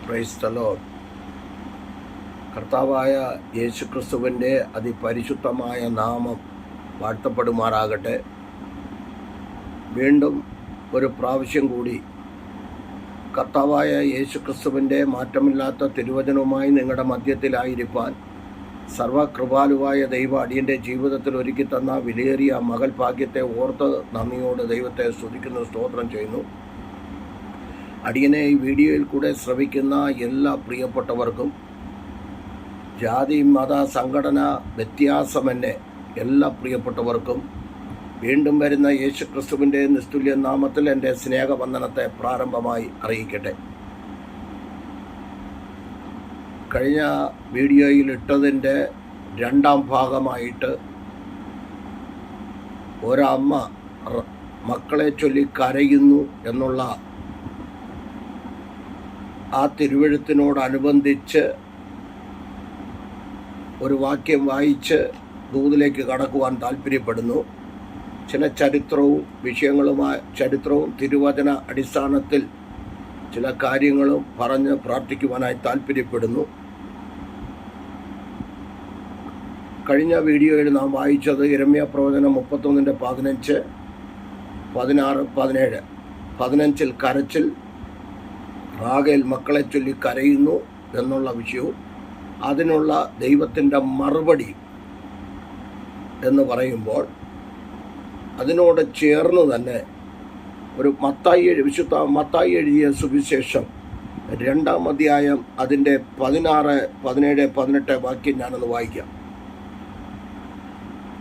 Praise the Lord. കർത്താവായ യേശുക്രിസ്തുവിൻ്റെ അതിപരിശുദ്ധമായ നാമം വാഴ്ത്തപ്പെടുമാറാകട്ടെ. വീണ്ടും ഒരു പ്രാവശ്യം കൂടി കർത്താവായ യേശുക്രിസ്തുവിൻ്റെ മാറ്റമില്ലാത്ത തിരുവചനവുമായി നിങ്ങളുടെ മധ്യത്തിലായിരിക്കാൻ സർവകൃപാലുവായ ദൈവ അടിയൻ്റെ ജീവിതത്തിൽ ഒരുക്കി തന്ന വിലയേറിയ മകൾ ഭാഗ്യത്തെ ഓർത്ത് നന്ദിയോട് ദൈവത്തെ സ്തുതിക്കുന്നു, സ്തോത്രം ചെയ്യുന്നു. അടിയനെ ഈ വീഡിയോയിൽ കൂടെ ശ്രവിക്കുന്ന എല്ലാ പ്രിയപ്പെട്ടവർക്കും ജാതി മത സംഘടന വ്യത്യാസമെന്നെ എല്ലാ പ്രിയപ്പെട്ടവർക്കും വീണ്ടും വരുന്ന യേശുക്രിസ്തുവിൻ്റെ നിസ്തുല്യ നാമത്തിൽ എൻ്റെ സ്നേഹവന്ദനത്തെ പ്രാരംഭമായി അറിയിക്കട്ടെ. കഴിഞ്ഞ വീഡിയോയിൽ ഇട്ടതിൻ്റെ രണ്ടാം ഭാഗമായിട്ട് ഒരമ്മ മക്കളെ ചൊല്ലി കരയുന്നു എന്നുള്ള ആ തിരുവെഴുത്തിനോടനുബന്ധിച്ച് ഒരു വാക്യം വായിച്ച് ദൂതിലേക്ക് കടക്കുവാൻ താല്പര്യപ്പെടുന്നു. ചില ചരിത്രവും തിരുവചന അടിസ്ഥാനത്തിൽ ചില കാര്യങ്ങളും പറഞ്ഞ് പ്രാർത്ഥിക്കുവാനായി താല്പര്യപ്പെടുന്നു. കഴിഞ്ഞ വീഡിയോയിൽ നാം വായിച്ചത് യിരെമ്യാ പ്രവചനം 31:15, 16, 17. 15 കരച്ചിൽ, റാഹേൽ മക്കളെ ചൊല്ലി കരയുന്നു എന്നുള്ള വിഷയവും അതിനുള്ള ദൈവത്തിൻ്റെ മറുപടി എന്ന് പറയുമ്പോൾ അതിനോട് ചേർന്ന് തന്നെ ഒരു വിശുദ്ധ മത്തായി എഴുതിയ സുവിശേഷം 2-ാം അധ്യായം അതിൻ്റെ 16, 17, 18 വാക്യം ഞാനൊന്ന് വായിക്കാം.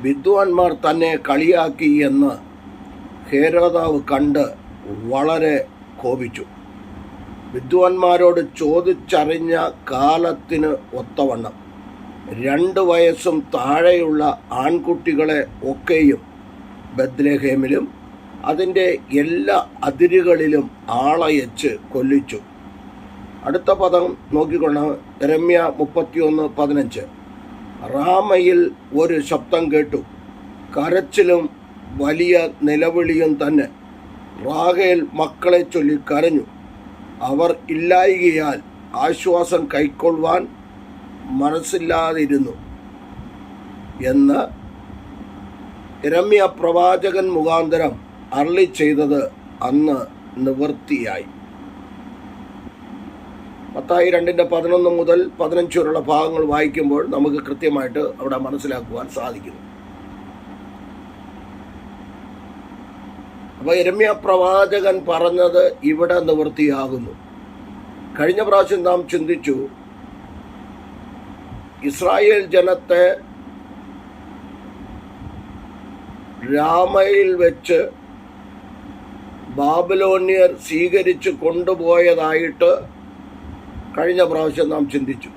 വിദ്വാൻമാർ തന്നെ കളിയാക്കി എന്ന് ഹേരോദാവ് കണ്ട് വളരെ കോപിച്ചു. വിദ്വാൻമാരോട് ചോദിച്ചറിഞ്ഞ കാലത്തിന് ഒത്തവണ്ണം 2 വയസ്സും താഴെയുള്ള ആൺകുട്ടികളെ ഒക്കെയും ബത്ലഹേമിലും അതിൻ്റെ എല്ലാ അതിരുകളിലും ആളയച്ച് കൊല്ലിച്ചു. അടുത്ത പദം നോക്കിക്കൊണ്ട് യിരെമ്യാ 31:15. റാമയിൽ ഒരു ശബ്ദം കേട്ടു, കരച്ചിലും വലിയ നിലവിളിയും തന്നെ. റാഹേൽ മക്കളെ ചൊല്ലി കരഞ്ഞു, അവർ ഇല്ലായികയാൽ ആശ്വാസം കൈക്കൊള്ളുവാൻ മനസ്സില്ലാതിരുന്നു എന്ന് യിരെമ്യാ പ്രവാചകൻ മുഖാന്തരം അരുളി ചെയ്തത് അന്ന് നിവൃത്തിയായി. മത്തായി 2:11 മുതൽ 15 വരെയുള്ള ഭാഗങ്ങൾ വായിക്കുമ്പോൾ നമുക്ക് കൃത്യമായിട്ട് അവിടെ മനസ്സിലാക്കുവാൻ സാധിക്കുന്നു. അപ്പോൾ യിരെമ്യാ പ്രവാചകൻ പറഞ്ഞത് ഇവിടെ നിവൃത്തിയാകുന്നു. കഴിഞ്ഞ പ്രാവശ്യം നാം ചിന്തിച്ചു, ഇസ്രായേൽ ജനത്തെ രാമയിൽ വെച്ച് ബാബിലോന്യർ സ്വീകരിച്ച് കൊണ്ടുപോയതായിട്ട് കഴിഞ്ഞ പ്രാവശ്യം നാം ചിന്തിച്ചു.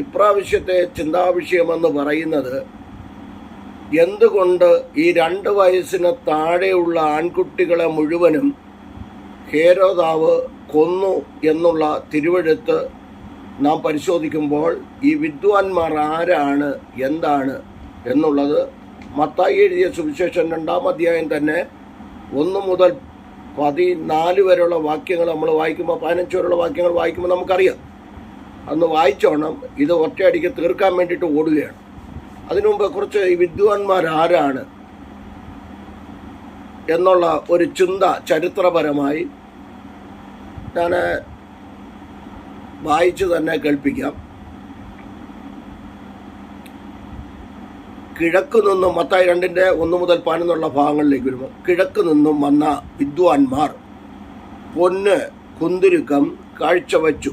ഇപ്രാവശ്യത്തെ ചിന്താവിഷയമെന്ന് പറയുന്നത് എന്തുകൊണ്ട് ഈ 2 വയസ്സിന് താഴെയുള്ള ആൺകുട്ടികളെ മുഴുവനും ഹേരോദാവ് കൊന്നു എന്നുള്ള തിരുവെഴുത്ത് നാം പരിശോധിക്കുമ്പോൾ ഈ വിദ്വാൻമാർ ആരാണ്, എന്താണ് എന്നുള്ളത് മത്തായി എഴുതിയ സുവിശേഷം 2-ാം അധ്യായം തന്നെ 1 മുതൽ 14 വരെയുള്ള വാക്യങ്ങൾ നമ്മൾ വായിക്കുമ്പോൾ 15 വരെയുള്ള വാക്യങ്ങൾ വായിക്കുമ്പോൾ നമുക്കറിയാം. അന്ന് വായിച്ചോണം, ഇത് ഒറ്റയടിക്ക് തീർക്കാൻ വേണ്ടിയിട്ട് ഓടുകയാണ്. അതിനു മുമ്പ് കുറച്ച് ഈ വിദ്വാൻമാർ ആരാണ് എന്നുള്ള ഒരു ചിന്ത ചരിത്രപരമായി ഞാൻ വായിച്ച് തന്നെ കേൾപ്പിക്കാം. കിഴക്ക് നിന്നും മത്തായി 2:1 മുതൽ 11 ഭാഗങ്ങളിലേക്ക് വരുമ്പോൾ കിഴക്ക് നിന്നും വന്ന വിദ്വാൻമാർ പൊന്ന് കുന്തിരുക്കം കാഴ്ചവച്ചു.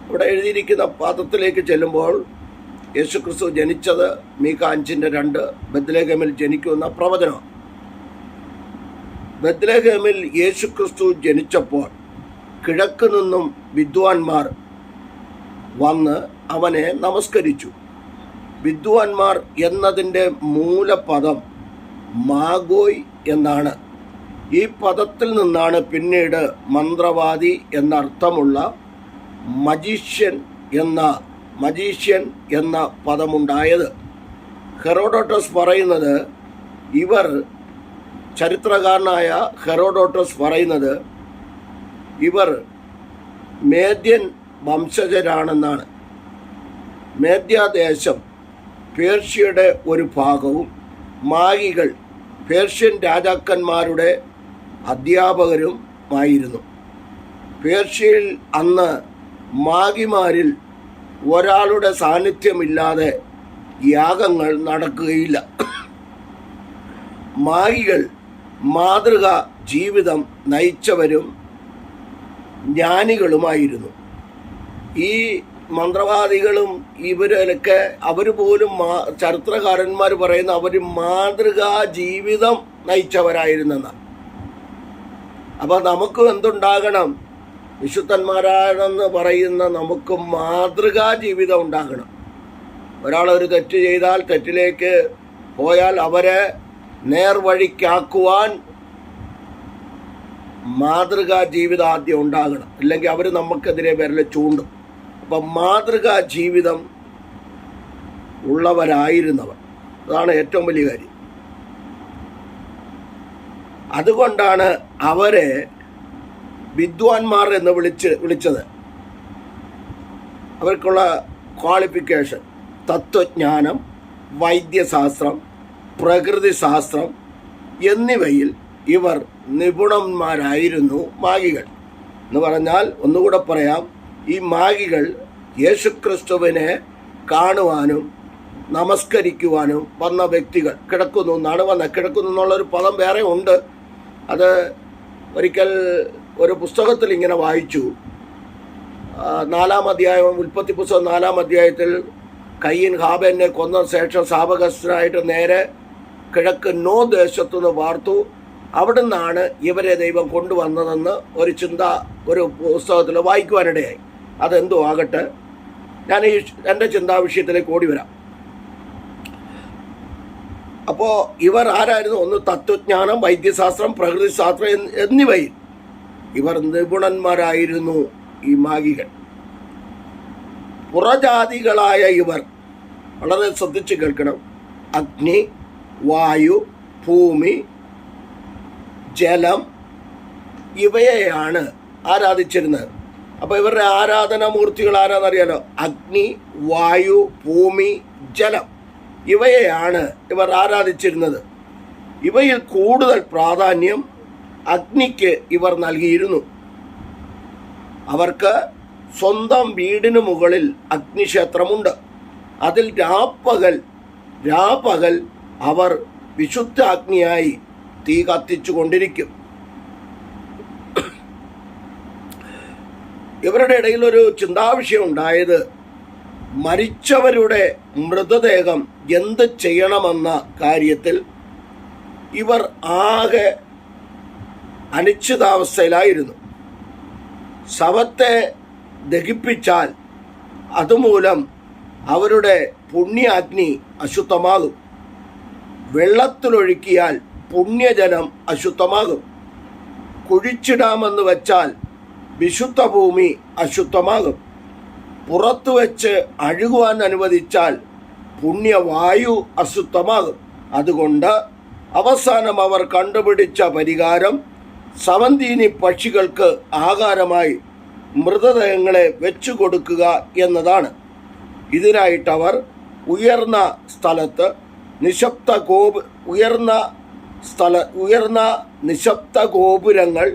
ഇവിടെ എഴുതിയിരിക്കുന്ന പാദത്തിലേക്ക് ചെല്ലുമ്പോൾ യേശുക്രിസ്തു ജനിച്ചത് മീഖാ 5:2 ബത്ലഹേമിൽ ജനിക്കുന്ന പ്രവചനം. ബത്ലഹേമിൽ യേശുക്രിസ്തു ജനിച്ചപ്പോൾ കിഴക്ക് നിന്നും വിദ്വാൻമാർ വന്ന് അവനെ നമസ്കരിച്ചു. വിദ്വാൻമാർ എന്നതിൻ്റെ മൂലപദം മാഗോയ് എന്നാണ്. ഈ പദത്തിൽ നിന്നാണ് പിന്നീട് മന്ത്രവാദി എന്നർത്ഥമുള്ള മജീഷ്യൻ എന്ന പദമുണ്ടായത്. ഹെറോഡോട്ടസ് പറയുന്നത് ചരിത്രകാരനായ ഹെറോഡോട്ടസ് പറയുന്നത് ഇവർ മേദ്യൻ വംശജരാണെന്നാണ്. മേദ്യാദേശം പേർഷ്യയുടെ ഒരു ഭാഗവും മാഗികൾ പേർഷ്യൻ രാജാക്കന്മാരുടെ അധ്യാപകരുമായിരുന്നു. പേർഷ്യയിൽ അന്ന് മാഗിമാരിൽ ഒരാളുടെ സാന്നിധ്യമില്ലാതെ യാഗങ്ങൾ നടക്കുകയില്ല. മാഗികൾ മാതൃകാ ജീവിതം നയിച്ചവരും ജ്ഞാനികളുമായിരുന്നു. ഈ മന്ത്രവാദികളും ഇവരൊക്കെ അവർ പോലും ചരിത്രകാരന്മാർ പറയുന്ന അവർ മാതൃകാ ജീവിതം നയിച്ചവരായിരുന്നെന്നാണ്. അപ്പം നമുക്ക് എന്തുണ്ടാകണം? വിശുദ്ധന്മാരാണെന്ന് പറയുന്ന നമുക്ക് മാതൃകാ ജീവിതം ഉണ്ടാകണം. ഒരാളൊരു തെറ്റ് ചെയ്താൽ, തെറ്റിലേക്ക് പോയാൽ അവരെ നേർവഴിക്കാക്കുവാൻ മാതൃകാ ജീവിതം ആദ്യം ഉണ്ടാകണം. ഇല്ലെങ്കിൽ അവർ നമുക്കെതിരെ വിരൽ ചൂണ്ടും. അപ്പം മാതൃകാ ജീവിതം ഉള്ളവരായിരുന്നവർ, അതാണ് ഏറ്റവും വലിയ കാര്യം. അതുകൊണ്ടാണ് അവരെ വിദ്വാൻമാർ എന്ന് വിളിച്ചത്. അവർക്കുള്ള ക്വാളിഫിക്കേഷൻ തത്വജ്ഞാനം, വൈദ്യശാസ്ത്രം, പ്രകൃതിശാസ്ത്രം എന്നിവയിൽ ഇവർ നിപുണന്മാരായിരുന്നു മാഗികൾ. എന്ന് പറഞ്ഞാൽ, ഒന്നുകൂടെ പറയാം, ഈ മാഗികൾ യേശുക്രിസ്തുവിനെ കാണുവാനും നമസ്കരിക്കുവാനും വന്ന വ്യക്തികൾ. കിടക്കുന്നു എന്നാണ് വന്നത്. കിടക്കുന്നു എന്നുള്ളൊരു പദം വേറെ ഉണ്ട്. അത് ഒരിക്കൽ ഒരു പുസ്തകത്തിൽ ഇങ്ങനെ വായിച്ചു. 4-ാം അധ്യായം, ഉൽപ്പത്തി പുസ്തകം 4-ാം അധ്യായത്തിൽ കയ്യൻ ഹാബേലിനെ കൊന്ന ശേഷം ശാപഗ്രസ്തനായിട്ട് നേരെ കിഴക്ക് നോ ദേശത്തുനിന്ന് വാർത്തു. അവിടെ നിന്നാണ് ഇവരെ ദൈവം കൊണ്ടുവന്നതെന്ന് ഒരു പുസ്തകത്തിൽ വായിക്കുവാനിടയായി. അതെന്തോ ആകട്ടെ, ഞാൻ എൻ്റെ ചിന്താവിഷയത്തിലേക്ക് ഓടി വരാം. അപ്പോൾ ഇവർ ആരായിരുന്നു? ഒന്ന് തത്വജ്ഞാനം, വൈദ്യശാസ്ത്രം, പ്രകൃതിശാസ്ത്രം എന്നിവയിൽ ഇവർ നിപുണന്മാരായിരുന്നു ഈ മാഗികൾ. പുറജാതികളായ ഇവർ, വളരെ ശ്രദ്ധിച്ച് കേൾക്കണം, അഗ്നി, വായു, ഭൂമി, ജലം ഇവയെയാണ് ആരാധിച്ചിരുന്നത്. അപ്പോൾ ഇവരുടെ ആരാധനാമൂർത്തികൾ ആരാന്നറിയാലോ? അഗ്നി, വായു, ഭൂമി, ജലം ഇവയെയാണ് ഇവർ ആരാധിച്ചിരുന്നത്. ഇവയിൽ കൂടുതൽ പ്രാധാന്യം അഗ്നിക്ക് ഇവർ നൽകിയിരുന്നു. അവർക്ക് സ്വന്തം വീടിന് മുകളിൽ അഗ്നിക്ഷേത്രമുണ്ട്. അതിൽ രാപ്പകൽ അവർ വിശുദ്ധ അഗ്നിയായി തീ കത്തിച്ചു കൊണ്ടിരിക്കും. ഇവരുടെ ഇടയിൽ ഒരു ചിന്താവിഷയം ഉണ്ടായത്, മരിച്ചവരുടെ മൃതദേഹം എന്ത് ചെയ്യണമെന്ന കാര്യത്തിൽ ഇവർ ആകെ അനിശ്ചിതാവസ്ഥയിലായിരുന്നു. ശവത്തെ ദഹിപ്പിച്ചാൽ അതുമൂലം അവരുടെ പുണ്യാഗ്നി അശുദ്ധമാകും. വെള്ളത്തിലൊഴുക്കിയാൽ പുണ്യജലം അശുദ്ധമാകും. കുഴിച്ചിടാമെന്ന് വെച്ചാൽ വിശുദ്ധ ഭൂമി അശുദ്ധമാകും. പുറത്തു വെച്ച് അഴുകുവാൻ അനുവദിച്ചാൽ പുണ്യവായു അശുദ്ധമാകും. അതുകൊണ്ട് അവസാനം അവർ കണ്ടുപിടിച്ച പരിഹാരം സമന്തീനി പക്ഷികൾക്ക് ആഹാരമായി മൃതദേഹങ്ങളെ വെച്ചു കൊടുക്കുക എന്നതാണ്. ഇതിനായിട്ടവർ ഉയർന്ന സ്ഥലത്ത് നിശബ്ദ ഗോപുരങ്ങൾ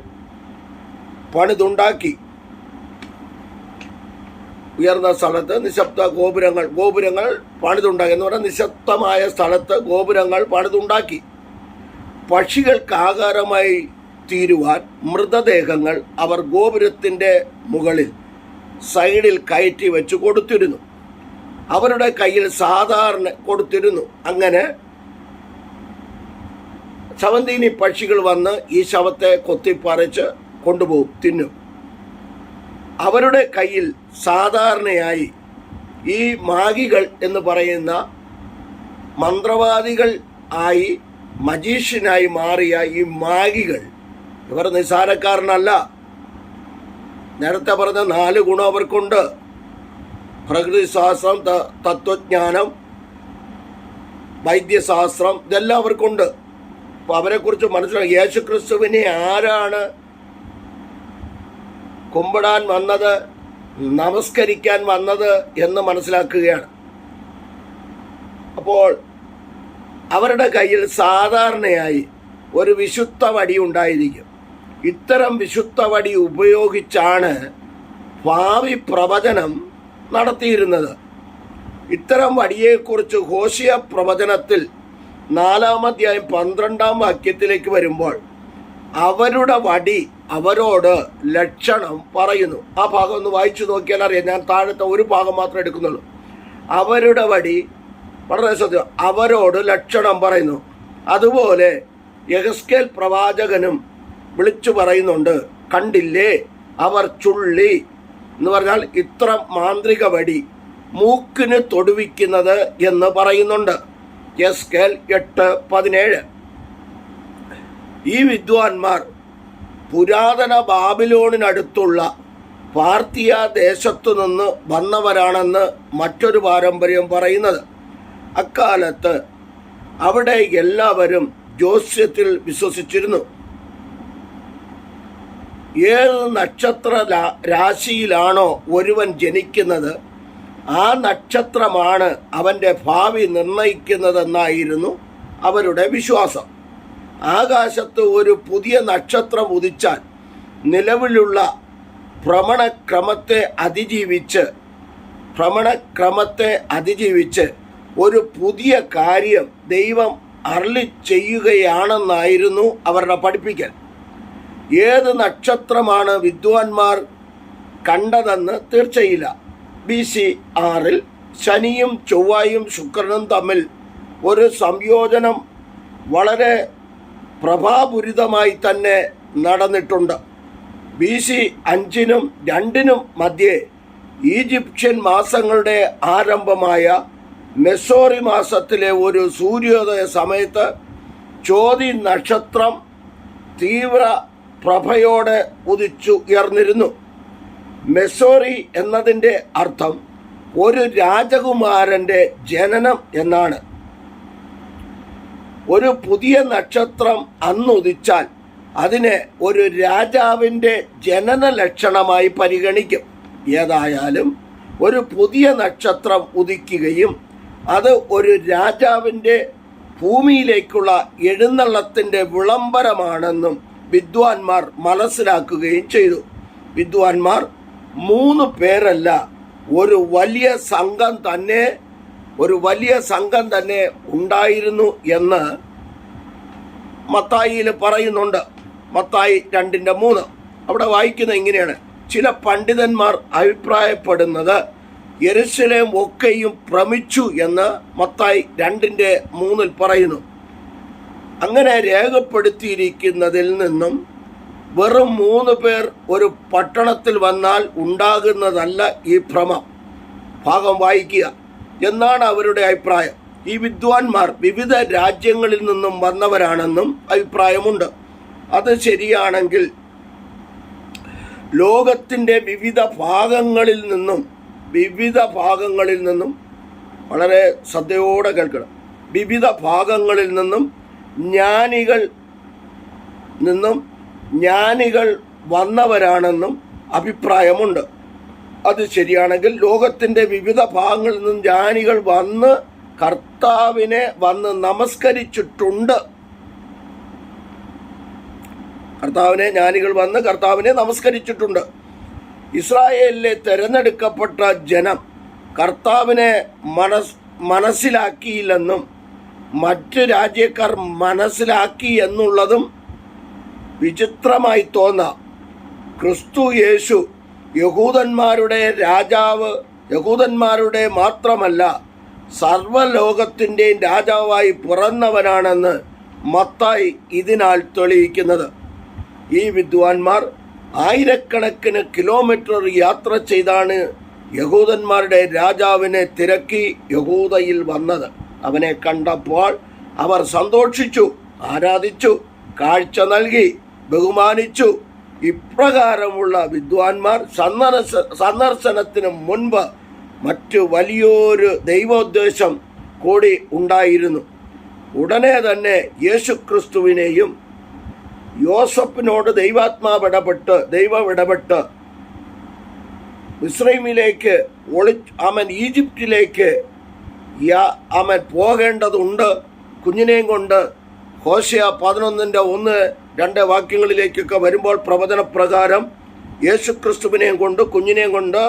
പണിതുണ്ടാക്കി. ഉയർന്ന സ്ഥലത്ത് ഗോപുരങ്ങൾ പണിതുണ്ടാക്കി എന്ന് പറഞ്ഞാൽ നിശബ്ദമായ സ്ഥലത്ത് ഗോപുരങ്ങൾ പണിതുണ്ടാക്കി. പക്ഷികൾക്ക് ആഹാരമായി തീരുവാൻ മൃതദേഹങ്ങൾ അവർ ഗോപുരത്തിൻ്റെ മുകളിൽ സൈഡിൽ കയറ്റി വെച്ച് കൊടുത്തിരുന്നു. അവരുടെ കയ്യിൽ സാധാരണ കൊടുത്തിരുന്നു. അങ്ങനെ ശവന്തീനി പക്ഷികൾ വന്ന് ഈ ശവത്തെ കൊത്തിപ്പറിച്ച് കൊണ്ടുപോകും, തിന്നും. അവരുടെ കയ്യിൽ സാധാരണയായി ഈ മാഗികൾ എന്ന് പറയുന്ന മന്ത്രവാദികൾ ആയി മജീഷ്യനായി മാറിയ ഈ മാഗികൾ, ഇവർ നിസ്സാരക്കാരനല്ല. നേരത്തെ പറഞ്ഞ 4 ഗുണം അവർക്കുണ്ട്. പ്രകൃതിശാസ്ത്രം, തത്വജ്ഞാനം, വൈദ്യശാസ്ത്രം, ഇതെല്ലാം അവർക്കുണ്ട്. അപ്പോൾ അവരെക്കുറിച്ച് മനസ്സിലാക്കി. യേശുക്രിസ്തുവിനെ ആരാണ് കുമ്പിടാൻ വന്നത്, നമസ്കരിക്കാൻ വന്നത് എന്ന് മനസ്സിലാക്കുകയാണ്. അപ്പോൾ അവരുടെ കയ്യിൽ സാധാരണയായി ഒരു വിശുദ്ധ വടി ഉണ്ടായിരിക്കും. ഇത്തരം വിശുദ്ധ വടി ഉപയോഗിച്ചാണ് ഭാവി പ്രവചനം നടത്തിയിരുന്നത്. ഇത്തരം വടിയെക്കുറിച്ച് ഹോശിയ പ്രവചനത്തിൽ 4-ാം അധ്യായം 12-ാം വാക്യത്തിലേക്ക് വരുമ്പോൾ അവരുടെ വടി അവരോട് ലക്ഷണം പറയുന്നു. ആ ഭാഗം ഒന്ന് വായിച്ചു നോക്കിയാൽ അറിയാം. ഞാൻ താഴത്തെ ഒരു ഭാഗം മാത്രമേ എടുക്കുന്നുള്ളൂ. അവരുടെ വടി വളരെ ശ്രദ്ധിക്കുക, അവരോട് ലക്ഷണം പറയുന്നു. അതുപോലെ യെഹെസ്കേൽ പ്രവാചകനും വിളിച്ചു പറയുന്നുണ്ട്, കണ്ടില്ലേ അവർ ചുള്ളി എന്ന് പറഞ്ഞാൽ ഇത്ര മാന്ത്രിക വടി മൂക്കിന് തൊടുവിക്കുന്നത് എന്ന് പറയുന്നുണ്ട്. യെഹെസ്കേൽ 8:17. ഈ വിദ്വാൻമാർ പുരാതന ബാബിലോണിനടുത്തുള്ള പാർത്തിയ ദേശത്തു നിന്ന് വന്നവരാണെന്ന് മറ്റൊരു പാരമ്പര്യം പറയുന്നത്. അക്കാലത്ത് അവിടെ എല്ലാവരും ജ്യോത്സ്യത്തിൽ വിശ്വസിച്ചിരുന്നു. ഏത് നക്ഷത്ര രാശിയിലാണോ ഒരുവൻ ജനിക്കുന്നത് ആ നക്ഷത്രമാണ് അവൻ്റെ ഭാവി നിർണയിക്കുന്നതെന്നായിരുന്നു അവരുടെ വിശ്വാസം. ആകാശത്ത് ഒരു പുതിയ നക്ഷത്രം ഉദിച്ചാൽ നിലവിലുള്ള ഭ്രമണക്രമത്തെ അതിജീവിച്ച് ഒരു പുതിയ കാര്യം ദൈവം അരുളി ചെയ്യുകയാണെന്നായിരുന്നു അവരുടെ പഠിപ്പിക്കൽ. ഏത് നക്ഷത്രമാണ് വിദ്വാൻമാർ കണ്ടതെന്ന് തീർച്ചയില്ല. BC 6 ശനിയും ചൊവ്വയും ശുക്രനും തമ്മിൽ ഒരു സംയോജനം വളരെ പ്രഭാപൂരിതമായി തന്നെ നടന്നിട്ടുണ്ട്. BC 5-നും 2-നും മധ്യേ ഈജിപ്ഷ്യൻ മാസങ്ങളുടെ ആരംഭമായ മെസോറി മാസത്തിലെ ഒരു സൂര്യോദയ സമയത്ത് ചോതി നക്ഷത്രം തീവ്ര പ്രഭയോടെ ഉദിച്ചുയർന്നിരുന്നു. മെസോറി എന്നതിൻ്റെ അർത്ഥം ഒരു രാജകുമാരൻ്റെ ജനനം എന്നാണ്. ഒരു പുതിയ നക്ഷത്രം അന്നുദിച്ചാൽ അതിനെ ഒരു രാജാവിൻ്റെ ജനന ലക്ഷണമായി പരിഗണിക്കും. ഏതായാലും ഒരു പുതിയ നക്ഷത്രം ഉദിക്കുകയും അത് ഒരു രാജാവിൻ്റെ ഭൂമിയിലേക്കുള്ള എഴുന്നള്ളത്തിൻ്റെ വിളംബരമാണെന്നും വിദ്വാൻമാർ മനസ്സിലാക്കുകയും ചെയ്തു. വിദ്വാൻമാർ 3 പേരല്ല, ഒരു വലിയ സംഘം തന്നെ ഉണ്ടായിരുന്നു എന്ന് മത്തായിയിൽ പറയുന്നുണ്ട്. മത്തായി 2:3 അവിടെ വായിക്കുന്നത് ഇങ്ങനെയാണ്: ചില പണ്ഡിതന്മാർ അഭിപ്രായപ്പെടുന്നത് യെരുശലേം ഒക്കെയും ഭ്രമിച്ചു എന്ന് മത്തായി 2:3 പറയുന്നു. അങ്ങനെ രേഖപ്പെടുത്തിയിരിക്കുന്നതിൽ നിന്നും വെറും 3 പേർ ഒരു പട്ടണത്തിൽ വന്നാൽ ഉണ്ടാകുന്നതല്ല ഈ ഭ്രമം. ഭാഗം വായിക്കുക എന്നാണ് അവരുടെ അഭിപ്രായം. ഈ വിദ്വാൻമാർ വിവിധ രാജ്യങ്ങളിൽ നിന്നും വന്നവരാണെന്നും അഭിപ്രായമുണ്ട്. അത് ശരിയാണെങ്കിൽ ലോകത്തിൻ്റെ വിവിധ ഭാഗങ്ങളിൽ നിന്നും വളരെ ശ്രദ്ധയോടെ കേൾക്കണം, വിവിധ ഭാഗങ്ങളിൽ നിന്നും ജ്ഞാനികൾ വന്നവരാണെന്നും അഭിപ്രായമുണ്ട്. അത് ശരിയാണെങ്കിൽ ലോകത്തിൻ്റെ വിവിധ ഭാഗങ്ങളിൽ നിന്നും ജ്ഞാനികൾ വന്ന് കർത്താവിനെ നമസ്കരിച്ചിട്ടുണ്ട്. കർത്താവിനെ നമസ്കരിച്ചിട്ടുണ്ട്. ഇസ്രായേലിലെ തിരഞ്ഞെടുക്കപ്പെട്ട ജനം കർത്താവിനെ മനസ്സിലാക്കിയില്ലെന്നും മറ്റ് രാജ്യക്കാർ മനസ്സിലാക്കി എന്നുള്ളതും വിചിത്രമായി തോന്നാം. ക്രിസ്തു യേശു യഹൂദന്മാരുടെ രാജാവ്, യഹൂദന്മാരുടെ മാത്രമല്ല സർവ്വലോകത്തിൻ്റെയും രാജാവായി പിറന്നവനാണെന്ന് മത്തായി ഇതിനാൽ തെളിയിക്കുന്നത്. ഈ വിദ്വാൻമാർ ആയിരക്കണക്കിന് കിലോമീറ്റർ യാത്ര ചെയ്താണ് യഹൂദന്മാരുടെ രാജാവിനെ തിരക്കി യഹൂദയിൽ വന്നത്. അവനെ കണ്ടപ്പോൾ അവർ സന്തോഷിച്ചു, ആരാധിച്ചു, കാഴ്ച നൽകി, ബഹുമാനിച്ചു. ഇപ്രകാരമുള്ള വിദ്വാൻമാർ സന്ദർശനത്തിന് മുൻപ് മറ്റു വലിയൊരു ദൈവോദ്ദേശം കൂടി ഉണ്ടായിരുന്നു. ഉടനെ തന്നെ യേശുക്രിസ്തുവിനെയും യോസഫിനോട് ദൈവം ഇടപെട്ട് മിസ്രൈമിലേക്ക് ഈജിപ്തിലേക്ക് പോകേണ്ടതുണ്ട് കുഞ്ഞിനെയും കൊണ്ട്. ഹോശേയ 11:1-2 വാക്യങ്ങളിലേക്കൊക്കെ വരുമ്പോൾ പ്രവചനപ്രകാരം യേശുക്രിസ്തുവിനെയും കൊണ്ട് കുഞ്ഞിനെയും കൊണ്ട്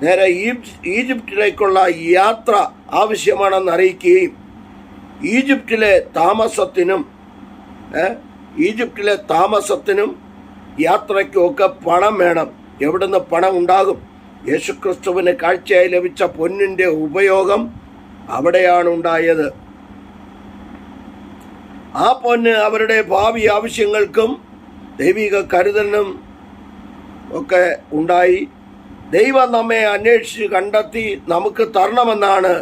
നേരെ ഈജിപ്തിലേക്കുള്ള യാത്ര ആവശ്യമാണെന്ന് അറിയിക്കുകയും ഈജിപ്തിലെ താമസത്തിനും യാത്രയ്ക്കും ഒക്കെ പണം വേണം. എവിടുന്ന് പണം ഉണ്ടാകും? യേശുക്രിസ്തുവിന് കാഴ്ചയായി ലഭിച്ച പൊന്നിൻ്റെ ഉപയോഗം അവിടെയാണ് ഉണ്ടായത്. ആ പൊന്ന് അവരുടെ ഭാവി ആവശ്യങ്ങൾക്കും ദൈവിക കരുതലിനും ഒക്കെ ഉണ്ടായി. ദൈവം നമ്മെ അന്വേഷിച്ച് കണ്ടെത്തി നമുക്ക് തരണമെന്നാണ്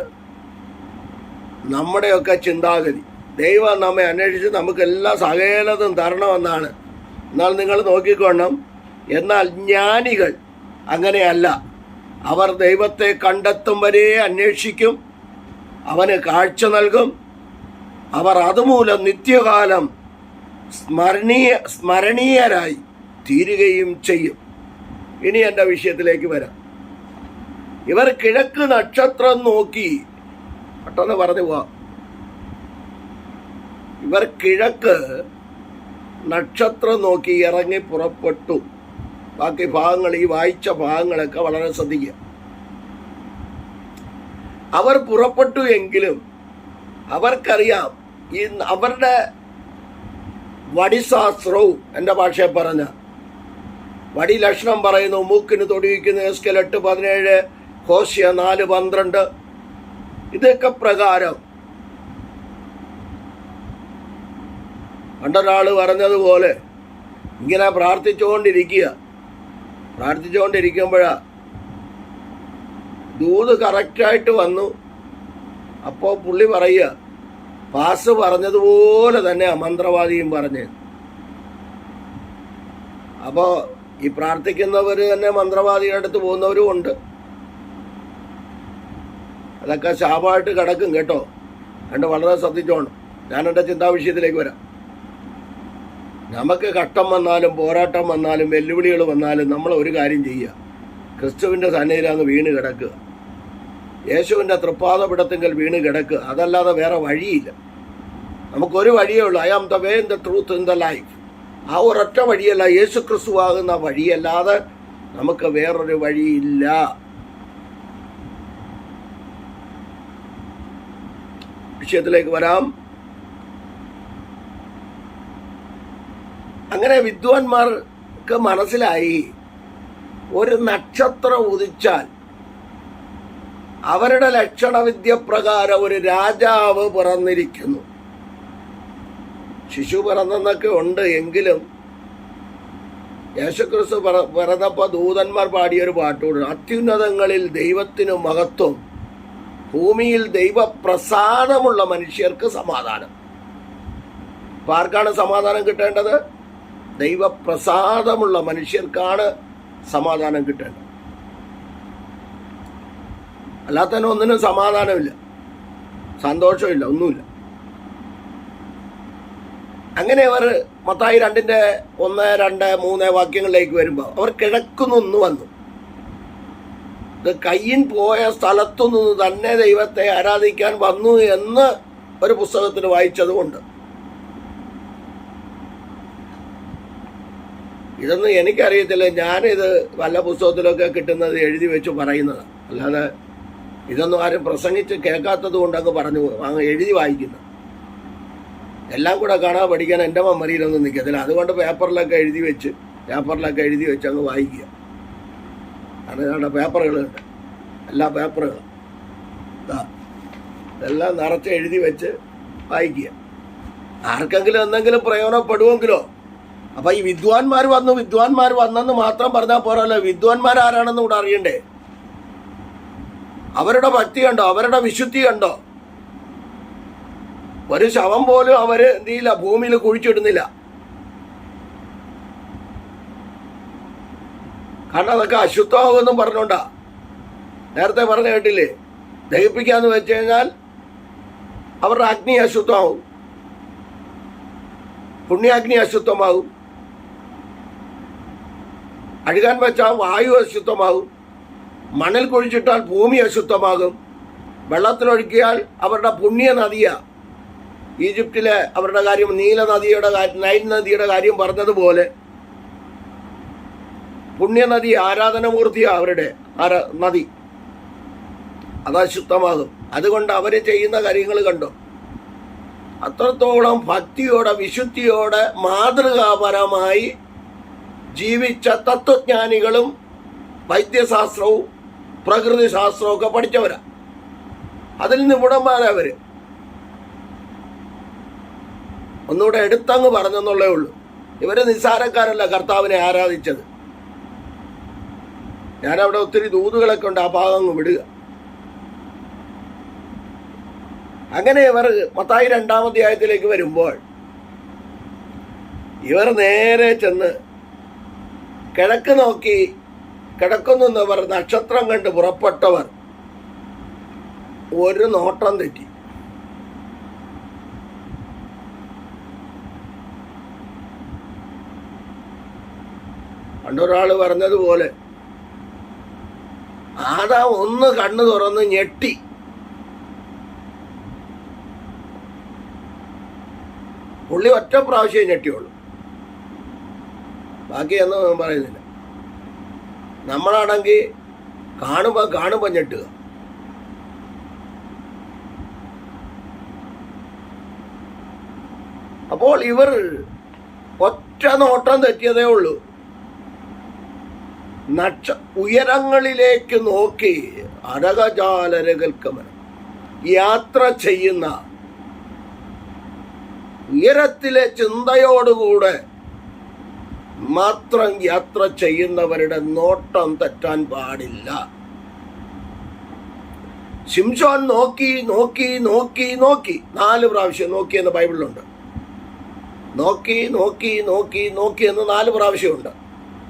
നമ്മുടെയൊക്കെ ചിന്താഗതി. ദൈവം നമ്മെ അന്വേഷിച്ച് നമുക്ക് എല്ലാ സകലതും തരണമെന്നാണ്. എന്നാൽ നിങ്ങൾ നോക്കിക്കോണം, എന്നാൽ ജ്ഞാനികൾ അങ്ങനെയല്ല. അവർ ദൈവത്തെ കണ്ടെത്തും വരെ അന്വേഷിക്കും, അവന് കാഴ്ച നൽകും. അവർ അതുമൂലം നിത്യകാലം സ്മരണീയരായി തീരുകയും ചെയ്യും. ഇനി എൻ്റെ വിഷയത്തിലേക്ക് വരാം. ഇവർ കിഴക്ക് നക്ഷത്രം നോക്കി, പെട്ടെന്ന് പറഞ്ഞു പോവാം. ഇവർ കിഴക്ക് നക്ഷത്രം നോക്കി ഇറങ്ങി പുറപ്പെട്ടു. ബാക്കി ഭാഗങ്ങൾ, ഈ വായിച്ച ഭാഗങ്ങളൊക്കെ വളരെ ശ്രദ്ധിക്കുക. അവർ പുറപ്പെട്ടു എങ്കിലും അവർക്കറിയാം അവരുടെ വടിശാസ്ത്രവും, എൻ്റെ ഭാഷയെ പറഞ്ഞ വടി ലക്ഷണം പറയുന്നു. മൂക്കിന് തൊടിയിക്കുന്ന എസ്കേൽ 8:17, ഹോശേയ 4:12. ഇതൊക്കെ പ്രകാരം പണ്ടൊരാൾ പറഞ്ഞതുപോലെ ഇങ്ങനെ പ്രാർത്ഥിച്ചുകൊണ്ടിരിക്കുമ്പോഴാ ദൂത് കറക്റ്റായിട്ട് വന്നു. അപ്പോൾ പുള്ളി പറയുക, പാസ് പറഞ്ഞതുപോലെ തന്നെ മന്ത്രവാദിയും പറഞ്ഞ്. അപ്പോൾ ഈ പ്രാർത്ഥിക്കുന്നവർ തന്നെ മന്ത്രവാദിയുടെ അടുത്ത് പോകുന്നവരും ഉണ്ട്. അതൊക്കെ ശാപമായിട്ട് കിടക്കും കേട്ടോ. അതുകൊണ്ട് വളരെ ശ്രദ്ധിച്ചോണം. ഞാൻ എൻ്റെ ചിന്താവിഷയത്തിലേക്ക് വരാം. നമുക്ക് കഷ്ടം വന്നാലും പോരാട്ടം വന്നാലും വെല്ലുവിളികൾ വന്നാലും നമ്മൾ ഒരു കാര്യം ചെയ്യുക, ക്രിസ്തുവിൻ്റെ സന്നിധിയിലങ്ങ് വീണ് കിടക്കുക, യേശുവിൻ്റെ തൃപ്പാദപിടത്തിങ്കൽ വീണ് കിടക്കുക. അതല്ലാതെ വേറെ വഴിയില്ല. നമുക്കൊരു വഴിയേ ഉള്ളൂ. I am the way, the truth, in the life. ആ ഒരൊറ്റ വഴിയല്ല, യേശു ക്രിസ്തു ആകുന്ന വഴിയല്ലാതെ നമുക്ക് വേറൊരു വഴിയില്ല. വിഷയത്തിലേക്ക് വരാം. അങ്ങനെ വിദ്വാൻമാർക്ക് മനസ്സിലായി, ഒരു നക്ഷത്രം ഉദിച്ചാൽ അവരുടെ ലക്ഷണവിദ്യ പ്രകാരം ഒരു രാജാവ് പിറന്നിരിക്കുന്നു. ശിശു പിറന്നെന്നൊക്കെ ഉണ്ട്. എങ്കിലും യേശുക്രിസ്തു പിറന്നപ്പോൾ ദൂതന്മാർ പാടിയൊരു പാട്ടുകൂടെ, അത്യുന്നതങ്ങളിൽ ദൈവത്തിനു മഹത്വം, ഭൂമിയിൽ ദൈവപ്രസാദമുള്ള മനുഷ്യർക്ക് സമാധാനം. അപ്പം ആർക്കാണ് സമാധാനം കിട്ടേണ്ടത്? ദൈവപ്രസാദമുള്ള മനുഷ്യർക്കാണ് സമാധാനം കിട്ടേണ്ടത്. അല്ലാത്തതിന് ഒന്നിനും സമാധാനമില്ല, സന്തോഷമില്ല, ഒന്നുമില്ല. അങ്ങനെ അവർ മത്തായി 2:1, 2, 3 വാക്യങ്ങളിലേക്ക് വരുമ്പോൾ അവർ കിഴക്കുനിന്ന് വന്നു. ഇത് കയ്യിൻ പോയ സ്ഥലത്തു നിന്ന് തന്നെ ദൈവത്തെ ആരാധിക്കാൻ വന്നു എന്ന് ഒരു പുസ്തകത്തിൽ വായിച്ചതുകൊണ്ട്. ഇതൊന്നും എനിക്കറിയത്തില്ല. ഞാനിത് വല്ല പുസ്തകത്തിലൊക്കെ കിട്ടുന്നത് എഴുതി വെച്ച് പറയുന്നതാണ്. അല്ലാതെ ഇതൊന്നും ആരും പ്രസംഗിച്ച് കേൾക്കാത്തത് കൊണ്ട് അങ്ങ് എഴുതി വായിക്കുന്നു. എല്ലാം കൂടെ കാണാൻ പഠിക്കാൻ എൻ്റെ മെമ്മറിയിലൊന്നും നിൽക്കത്തില്ല. അതുകൊണ്ട് പേപ്പറിലൊക്കെ എഴുതി വെച്ച് അങ്ങ് വായിക്കുക. അതിനാണ് പേപ്പറുകളുണ്ട്, എല്ലാ പേപ്പറുകളും ഇതെല്ലാം നിറച്ച് എഴുതി വെച്ച് വായിക്കുക. ആർക്കെങ്കിലും എന്തെങ്കിലും പ്രയോജനപ്പെടുമെങ്കിലോ. അപ്പം ഈ വിദ്വാൻമാർ വന്നെന്ന് മാത്രം പറഞ്ഞാൽ പോരല്ലോ. വിദ്വാൻമാരാരാണെന്ന് കൂടെ അറിയണ്ടേ? അവരുടെ ഭക്തി കണ്ടോ? അവരുടെ വിശുദ്ധി കണ്ടോ? ഒരു ശവം പോലും അവർ എന്ത് ചെയ്യില്ല, ഭൂമിയിൽ കുഴിച്ചിടുന്നില്ല. കാരണം അതൊക്കെ അശുദ്ധമാകുമെന്നും പറഞ്ഞോണ്ടാ. നേരത്തെ പറഞ്ഞു കേട്ടില്ലേ, ദഹിപ്പിക്കാന്ന് വെച്ച് കഴിഞ്ഞാൽ അവരുടെ അഗ്നി അശുദ്ധമാവും, പുണ്യാഗ്നി അശുദ്ധമാകും. അഴുകാൻ വെച്ചാൽ വായു അശുദ്ധമാകും. മണൽ കുഴിച്ചിട്ടാൽ ഭൂമി അശുദ്ധമാകും. വെള്ളത്തിലൊഴുക്കിയാൽ അവരുടെ പുണ്യ നദിയാ. ഈജിപ്തിലെ അവരുടെ കാര്യം, നൈൽ നദിയുടെ കാര്യം പറഞ്ഞതുപോലെ പുണ്യനദി, ആരാധനമൂർത്തിയാ അവരുടെ നദി, അത് അശുദ്ധമാകും. അതുകൊണ്ട് അവർ ചെയ്യുന്ന കാര്യങ്ങൾ കണ്ടോ, അത്രത്തോളം ഭക്തിയോടെ വിശുദ്ധിയോടെ മാതൃകാപരമായി ജീവിച്ച തത്വജ്ഞാനികളും വൈദ്യശാസ്ത്രവും പ്രകൃതി ശാസ്ത്രവും ഒക്കെ പഠിച്ചവരാ. അതിൽ നിപുണന്മാരവർ. ഒന്നുകൂടെ എടുത്തങ്ങ് പറഞ്ഞെന്നുള്ളേ ഉള്ളൂ. ഇവർ നിസ്സാരക്കാരല്ല കർത്താവിനെ ആരാധിച്ചത്. ഞാനവിടെ ഒത്തിരി ദൂതുകളൊക്കെ ഉണ്ട്, ആ ഭാഗം അങ്ങ് വിടുക. അങ്ങനെ ഇവർ മത്തായി 2-ാം അധ്യായത്തിലേക്ക് വരുമ്പോൾ ഇവർ നേരെ ചെന്ന് കിഴക്ക് നോക്കി കിടക്കുന്നവർ, നക്ഷത്രം കണ്ട് പുറപ്പെട്ടവർ ഒരു നോട്ടം തെറ്റി. പണ്ടൊരാൾ പറഞ്ഞതുപോലെ ആദാം ഒന്ന് കണ്ണു തുറന്ന് ഞെട്ടി. പുള്ളി ഒറ്റ പ്രാവശ്യം ഞെട്ടിയുള്ളൂ, ബാക്കിയൊന്നും പറയുന്നില്ല. നമ്മളാണെങ്കിൽ കാണുമ്പോൾ ഞെട്ടുക. അപ്പോൾ ഇവർ ഒറ്റ നോട്ടം തെറ്റിയതേ ഉള്ളൂ. ഉയരങ്ങളിലേക്ക് നോക്കി അരകജാലരകൽക്കമനം യാത്ര ചെയ്യുന്ന, ഉയരത്തിലെ ചിന്തയോടുകൂടെ മാത്രം യാത്ര ചെയ്യുന്നവരുടെ നോട്ടം തെറ്റാൻ പാടില്ല. ശിംശോൻ നോക്കി നോക്കി നോക്കി നോക്കി 4 പ്രാവശ്യം നോക്കി എന്ന് ബൈബിളിലുണ്ട്. നോക്കി നോക്കി നോക്കി നോക്കി എന്ന് 4 പ്രാവശ്യമുണ്ട്.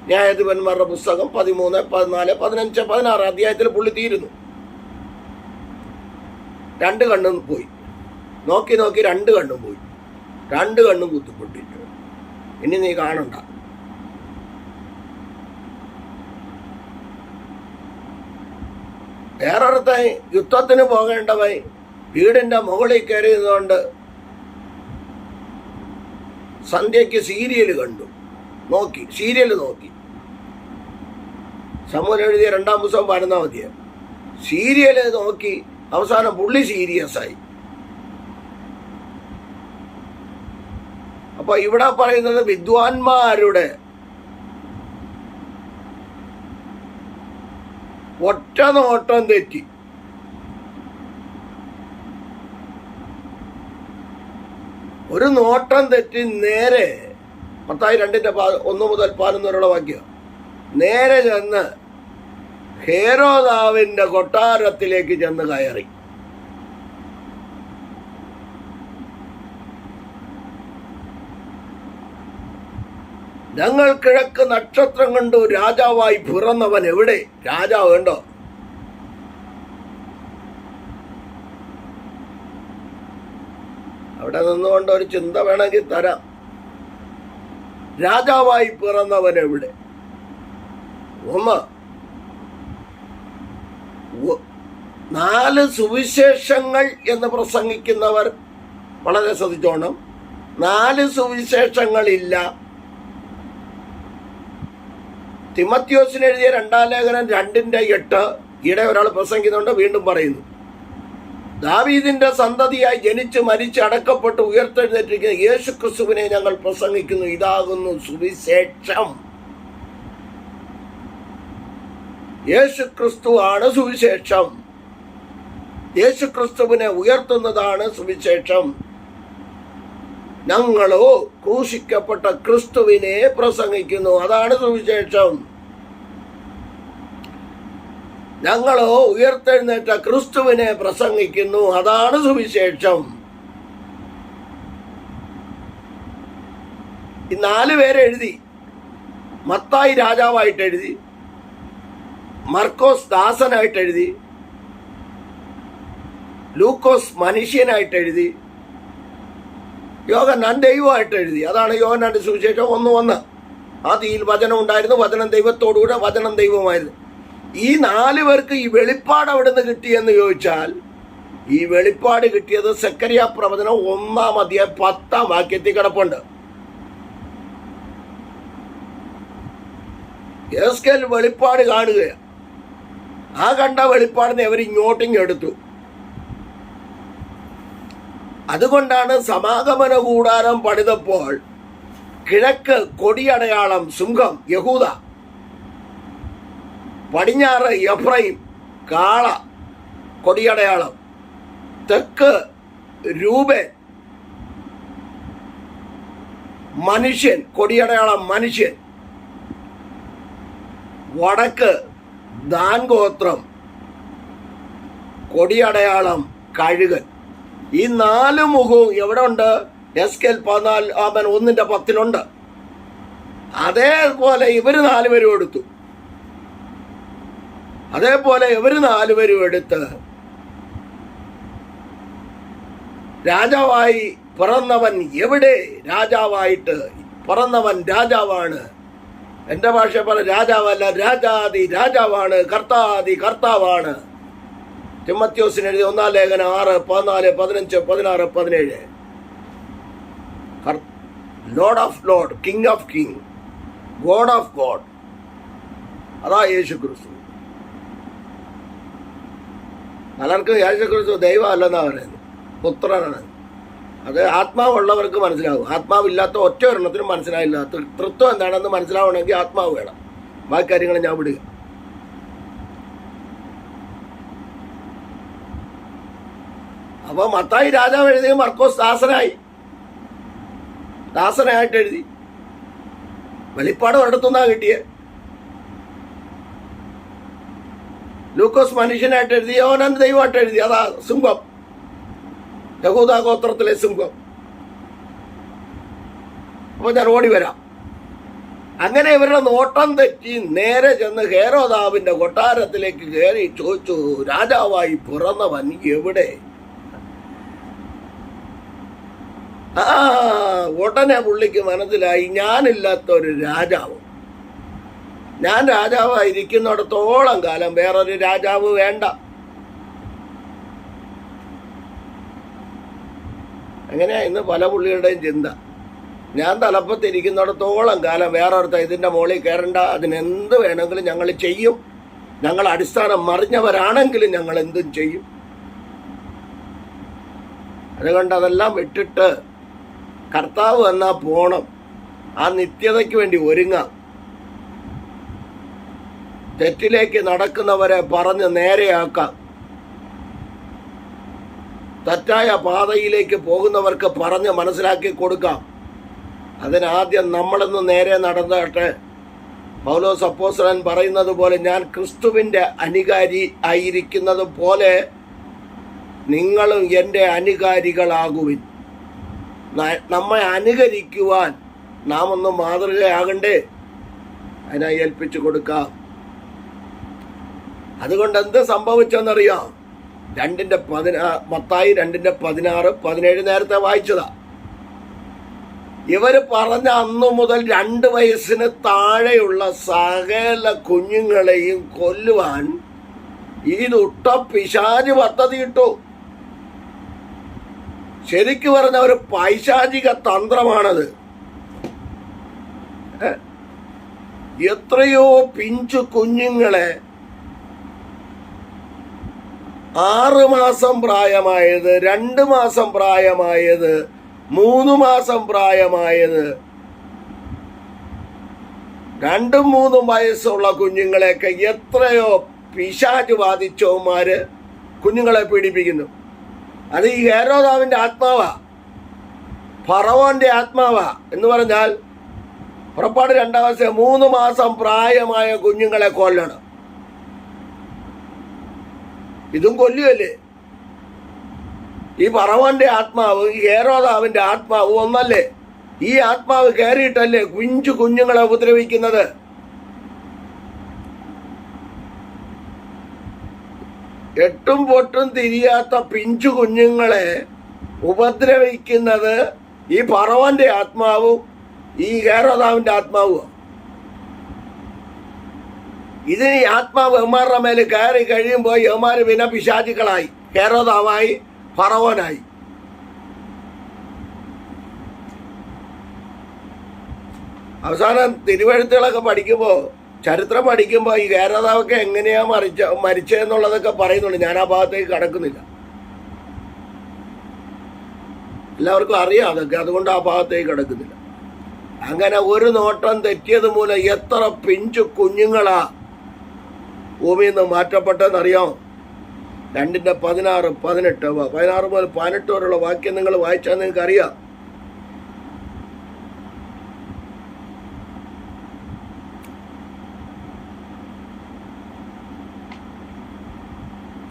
ന്യായാധിപന്മാരുടെ പുസ്തകം 13, 14, 15, 16 അധ്യായത്തിൽ പുള്ളി തീരുന്നു. 2 കണ്ണും പോയി. നോക്കി നോക്കി 2 കണ്ണും പോയി. 2 കണ്ണും കുത്തിപ്പൊട്ടിച്ചു. ഇനി നീ കാണണ്ട. വേറൊരുത്തൻ യുദ്ധത്തിന് പോകേണ്ടവൻ വീടിന്റെ മുകളിൽ കയറിയതുകൊണ്ട് സന്ധ്യയ്ക്ക് സീരിയൽ കണ്ടു. സീരിയൽ നോക്കി. സമൂഹം എഴുതിയ 2-ാം പുസ്തകം 11-ാം അധ്യായം. സീരിയല് നോക്കി അവസാനം പുള്ളി സീരിയസ് ആയി. അപ്പൊ ഇവിടെ പറയുന്നത് വിദ്വാൻമാരുടെ ഒറ്റ നോട്ടം തെറ്റി. ഒരു നോട്ടം തെറ്റി നേരെ മത്തായി 2:1 മുതൽ 11 വാക്യം നേരെ ചെന്ന് ഹേരോദാവിന്റെ കൊട്ടാരത്തിലേക്ക് ചെന്ന് കയറി. ഞങ്ങൾ കിഴക്ക് നക്ഷത്രം കണ്ടു, രാജാവായി പിറന്നവൻ എവിടെ? രാജാവ് കണ്ടോ? അവിടെ നിന്നുകൊണ്ട് ഒരു ചിന്ത വേണമെങ്കിൽ തരാം. രാജാവായി പിറന്നവൻ എവിടെ? 4 സുവിശേഷങ്ങൾ എന്ന് പ്രസംഗിക്കുന്നവർ വളരെ ശ്രദ്ധിച്ചോണം. 4 സുവിശേഷങ്ങളില്ല. തിമത്യോസിന് എഴുതിയ 2-ാം ലേഖനം 2:8 ഈടെ ഒരാൾ പ്രസംഗിക്കുന്നുണ്ട്, വീണ്ടും പറയുന്നു. ദാവീദിന്റെ സന്തതിയായി ജനിച്ച് മരിച്ച് അടക്കപ്പെട്ട് ഉയർത്തെഴുന്നേറ്റിരിക്കുന്ന യേശു ക്രിസ്തുവിനെ ഞങ്ങൾ പ്രസംഗിക്കുന്നു. ഇതാകുന്നു സുവിശേഷം. യേശു ക്രിസ്തു ആണ് സുവിശേഷം. യേശു ക്രിസ്തുവിനെ ഉയർത്തുന്നതാണ് സുവിശേഷം. ഞങ്ങളോ ക്രൂശിക്കപ്പെട്ട ക്രിസ്തുവിനെ പ്രസംഗിക്കുന്നു, അതാണ് സുവിശേഷം. ഞങ്ങളോ ഉയർത്തെഴുന്നേറ്റ ക്രിസ്തുവിനെ പ്രസംഗിക്കുന്നു, അതാണ് സുവിശേഷം. ഈ 4 പേരെ എഴുതി. മത്തായി രാജാവായിട്ട് എഴുതി, മർക്കോസ് ദാസനായിട്ട് എഴുതി, ലൂക്കോസ് മനുഷ്യനായിട്ട് എഴുതി, യോഹന്നാൻ ദൈവമായിട്ട് എഴുതി. അതാണ് യോഹന്നാന്റെ സുവിശേഷം 1:1. ആദിയിൽ വചനം ഉണ്ടായിരുന്നു, വചനം ദൈവത്തോടുകൂടെ, വചനം ദൈവമായിരുന്നു. ഈ 4 പേർക്ക് ഈ വെളിപ്പാട് എവിടെ നിന്ന് കിട്ടിയെന്ന് ചോദിച്ചാൽ, ഈ വെളിപ്പാട് കിട്ടിയത് സെക്കറിയ പ്രവചനം 1-ാം അധ്യായം 10-ാം വാക്യത്തിൽ കിടപ്പുണ്ട്. യെഹെസ്കേൽ വെളിപ്പാട് കാണുകയാണ്. ആ കണ്ട വെളിപ്പാടിനെ അവർ ഇങ്ങോട്ടും എടുത്തു. അതുകൊണ്ടാണ് സമാഗമന കൂടാരം പണിതപ്പോൾ കിഴക്ക് കൊടിയടയാളം സിംഹം യഹൂദ, പടിഞ്ഞാറ് എഫ്രൈം കാള കൊടിയടയാളം, തെക്ക് രൂബേൻ മനുഷ്യൻ കൊടിയടയാളം മനുഷ്യൻ, വടക്ക് ദാൻ ഗോത്രം കൊടിയടയാളം കഴുകൻ. ഈ 4 മുഖവും എവിടെ ഉണ്ട്? യെഹെസ്കേൽ 14:1-10 അതേപോലെ ഇവർ 4 പേരും എടുത്തു. അതേപോലെ ഇവർ 4 പേരും എടുത്ത് രാജാവായി പിറന്നവൻ എവിടെ? രാജാവായിട്ട് പിറന്നവൻ രാജാവാണ്. എൻ്റെ ഭാഷ പറ, രാജാവല്ല, രാജാതി രാജാവാണ്, കർത്താതി കർത്താവാണ്. തിമോഥെയോസിന് എഴുതിയ 1-ാം ലേഖനം 6, 14, 15, 16, 17. Lord of Lord, king of king, God of God. അതാ യേശു ക്രിസ്തു. പലർക്കും യേശു ക്രിസ്തു ദൈവം അല്ലെന്നാ പറയുന്നത്, പുത്രനാണ്. അത് ആത്മാവുള്ളവർക്ക് മനസ്സിലാവും. ആത്മാവില്ലാത്ത ഒറ്റ ഒരെണ്ണത്തിനും മനസ്സിലായില്ല. തൃത്വം എന്താണെന്ന് മനസ്സിലാവണമെങ്കിൽ ആത്മാവ് വേണം. ബാക്കി കാര്യങ്ങൾ ഞാൻ വിടുക. അപ്പൊ മത്തായി രാജാവ് എഴുതിയ മർക്കോസ് ദാസനായിട്ട് എഴുതി. വെളിപ്പാട് ഒരിടത്തുനിന്നാ കിട്ടിയേ. ലൂക്കോസ് മനുഷ്യനായിട്ട് എഴുതി, യോഹന്നാൻ ദൈവമായിട്ട് എഴുതി. അതാ സിംഹം, യഹൂദ ഗോത്രത്തിലെ സിംഹം. അപ്പൊ ഞാൻ ഓടി വരാം. അങ്ങനെ ഇവരുടെ നോട്ടം തെറ്റി നേരെ ചെന്ന് ഹേരോദാവിന്റെ കൊട്ടാരത്തിലേക്ക് കയറി ചോദിച്ചു, രാജാവായി പിറന്നവൻ എവിടെ? ഉടനെ പുള്ളിക്ക് മനസ്സിലായി, ഞാനില്ലാത്തൊരു രാജാവ്. ഞാൻ രാജാവായിരിക്കുന്നിടത്തോളം കാലം വേറൊരു രാജാവ് വേണ്ട. അങ്ങനെയാ ഇന്ന് പല പുള്ളികളുടെയും ചിന്ത. ഞാൻ തലപ്പത്തിരിക്കുന്നിടത്തോളം കാലം വേറൊരുത്ത ഇതിൻ്റെ മുകളിൽ കയറണ്ട, അതിനെന്ത് വേണമെങ്കിലും ഞങ്ങൾ ചെയ്യും, ഞങ്ങൾ അടിസ്ഥാനം മറിഞ്ഞവരാണെങ്കിലും ഞങ്ങൾ എന്തും ചെയ്യും. അതുകൊണ്ട് അതെല്ലാം വിട്ടിട്ട് കർത്താവ് എന്നാ പോണം, ആ നിത്യതയ്ക്ക് വേണ്ടി ഒരുങ്ങാം. തെറ്റിലേക്ക് നടക്കുന്നവരെ പറഞ്ഞ് നേരെയാക്കാം. തെറ്റായ പാതയിലേക്ക് പോകുന്നവർക്ക് പറഞ്ഞ് മനസ്സിലാക്കി കൊടുക്കാം. അതിനാദ്യം നമ്മളൊന്ന് നേരെ നടന്നട്ടെ. പൗലോസ് അപ്പോസ്തലൻ പറയുന്നത് പോലെ, ഞാൻ ക്രിസ്തുവിൻ്റെ അനുകാരി ആയിരിക്കുന്നത് പോലെ നിങ്ങളും എൻ്റെ അനുകാരികളാകുവിൻ. നമ്മെ അനുകരിക്കുവാൻ നാം ഒന്ന് മാതൃകയാകണ്ടേ? അതിനായി ഏൽപ്പിച്ചു കൊടുക്കാം. അതുകൊണ്ട് എന്ത് സംഭവിച്ചെന്നറിയാം? മത്തായി 2:16, 17 നേരത്തെ വായിച്ചതാ. ഇവര് പറഞ്ഞ അന്നു മുതൽ 2 വയസ്സിന് താഴെയുള്ള സകല കുഞ്ഞുങ്ങളെയും കൊല്ലുവാൻ ഈ ദുഷ്ട പിശാച് പദ്ധതിയിട്ടു. ശരിക്കു പറഞ്ഞ ഒരു പൈശാചിക തന്ത്രമാണത്. എത്രയോ പിഞ്ചു കുഞ്ഞുങ്ങളെ 6 മാസം പ്രായമായത്, 2 മാസം പ്രായമായത്, 3 മാസം പ്രായമായത്, 2-3 വയസ്സുള്ള കുഞ്ഞുങ്ങളെയൊക്കെ എത്രയോ പിശാച് ബാധിച്ചവന്മാര് കുഞ്ഞുങ്ങളെ പീഡിപ്പിക്കുന്നു. അത് ഈ ഹേരോദാവിൻ്റെ ആത്മാവാ, ഫറവോന്റെ ആത്മാവാ. എന്ന് പറഞ്ഞാൽ പുറപ്പാട് 2-ാം 3 മാസം പ്രായമായ കുഞ്ഞുങ്ങളെ കൊല്ലണം. ഇതും കൊല്ലുകയല്ലേ? ഈ ഫറവോന്റെ ആത്മാവ് ഈ ഹേരോദാവിന്റെ ആത്മാവ് ഒന്നല്ലേ? ഈ ആത്മാവ് കയറിയിട്ടല്ലേ കുഞ്ഞുങ്ങളെ ഉപദ്രവിക്കുന്നത്? എട്ടും പൊട്ടും തിരിയാത്ത പിഞ്ചു കുഞ്ഞുങ്ങളെ ഉപദ്രവിക്കുന്നത് ഈ ഫറവോന്റെ ആത്മാവും ഈ ഹേരോദാവിന്റെ ആത്മാവും. ഇതിന് ഈ ആത്മാവ് യവന്മാരുടെ മേൽ കയറി കഴിയുമ്പോൾ യവന്മാർ പിന്നെ പിശാചുക്കളായി, ഹെരോദാവായി, ഫറവോനായി. അവസാനം തിരുവെഴുത്തുകളൊക്കെ പഠിക്കുമ്പോൾ, ചരിത്രം പഠിക്കുമ്പോൾ ഈ ഹെരോദാവൊക്കെ എങ്ങനെയാ മരിച്ചതെന്നുള്ളതൊക്കെ പറയുന്നുണ്ട്. ഞാൻ ആ ഭാഗത്തേക്ക് കടക്കുന്നില്ല, എല്ലാവർക്കും അറിയാം അതൊക്കെ, അതുകൊണ്ട് ആ ഭാഗത്തേക്ക് കടക്കുന്നില്ല. അങ്ങനെ ഒരു നോട്ടം തെറ്റിയത് മൂലം എത്ര പിഞ്ചു കുഞ്ഞുങ്ങളാ ഭൂമിയിൽ നിന്ന് മാറ്റപ്പെട്ടതെന്നറിയാമോ? 2:16, 18, 16 മുതൽ 18 വരെയുള്ള വാക്യം നിങ്ങൾ വായിച്ചാൽ നിങ്ങൾക്ക് അറിയാം.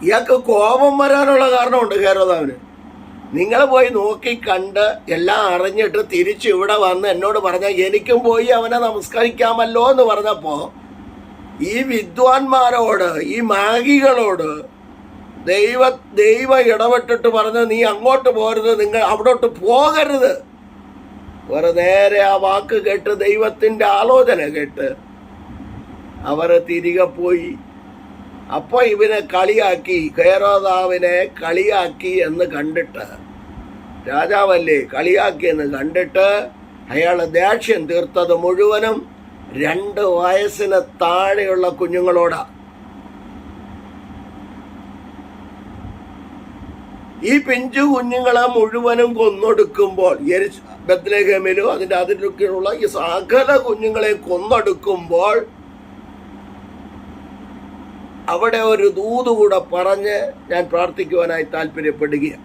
ഇയാൾക്ക് കോപം വരാനുള്ള കാരണമുണ്ട് ഹെരോദാവിന്. നിങ്ങൾ പോയി നോക്കി കണ്ട് എല്ലാം അറിഞ്ഞിട്ട് തിരിച്ച് ഇവിടെ വന്ന് എന്നോട് പറഞ്ഞാൽ എനിക്കും പോയി അവനെ നമസ്കരിക്കാമല്ലോ എന്ന് പറഞ്ഞപ്പോൾ ഈ വിദ്വാൻമാരോട്, ഈ മാഗികളോട് ദൈവം ഇടപെട്ടിട്ട് പറഞ്ഞു, നീ അങ്ങോട്ട് പോരുത്, നിങ്ങൾ അവിടോട്ട് പോകരുത്. വേറെ നേരെ ആ വാക്ക് കേട്ട്, ദൈവത്തിൻ്റെ ആലോചന കേട്ട് അവർ തിരികെ പോയി. അപ്പോൾ ഇവനെ കളിയാക്കി, ഹെരോദാവിനെ കളിയാക്കി എന്ന് കണ്ടിട്ട്, രാജാവല്ലേ കളിയാക്കി എന്ന് കണ്ടിട്ട് അയാൾ ദേഷ്യം തീർത്തത് മുഴുവനും 2 വയസ്സിന് താഴെയുള്ള കുഞ്ഞുങ്ങളോടാ. ഈ പിഞ്ചു കുഞ്ഞുങ്ങളെ മുഴുവനും കൊന്നൊടുക്കുമ്പോൾ, ബത്ലഹേമിലും അതിൻ്റെ അതിലൊക്കെയുള്ള ഈ സകല കുഞ്ഞുങ്ങളെ കൊന്നൊടുക്കുമ്പോൾ അവിടെ ഒരു ദൂത് കൂടെ പറഞ്ഞ് ഞാൻ പ്രാർത്ഥിക്കുവാനായി താല്പര്യപ്പെടുകയാണ്.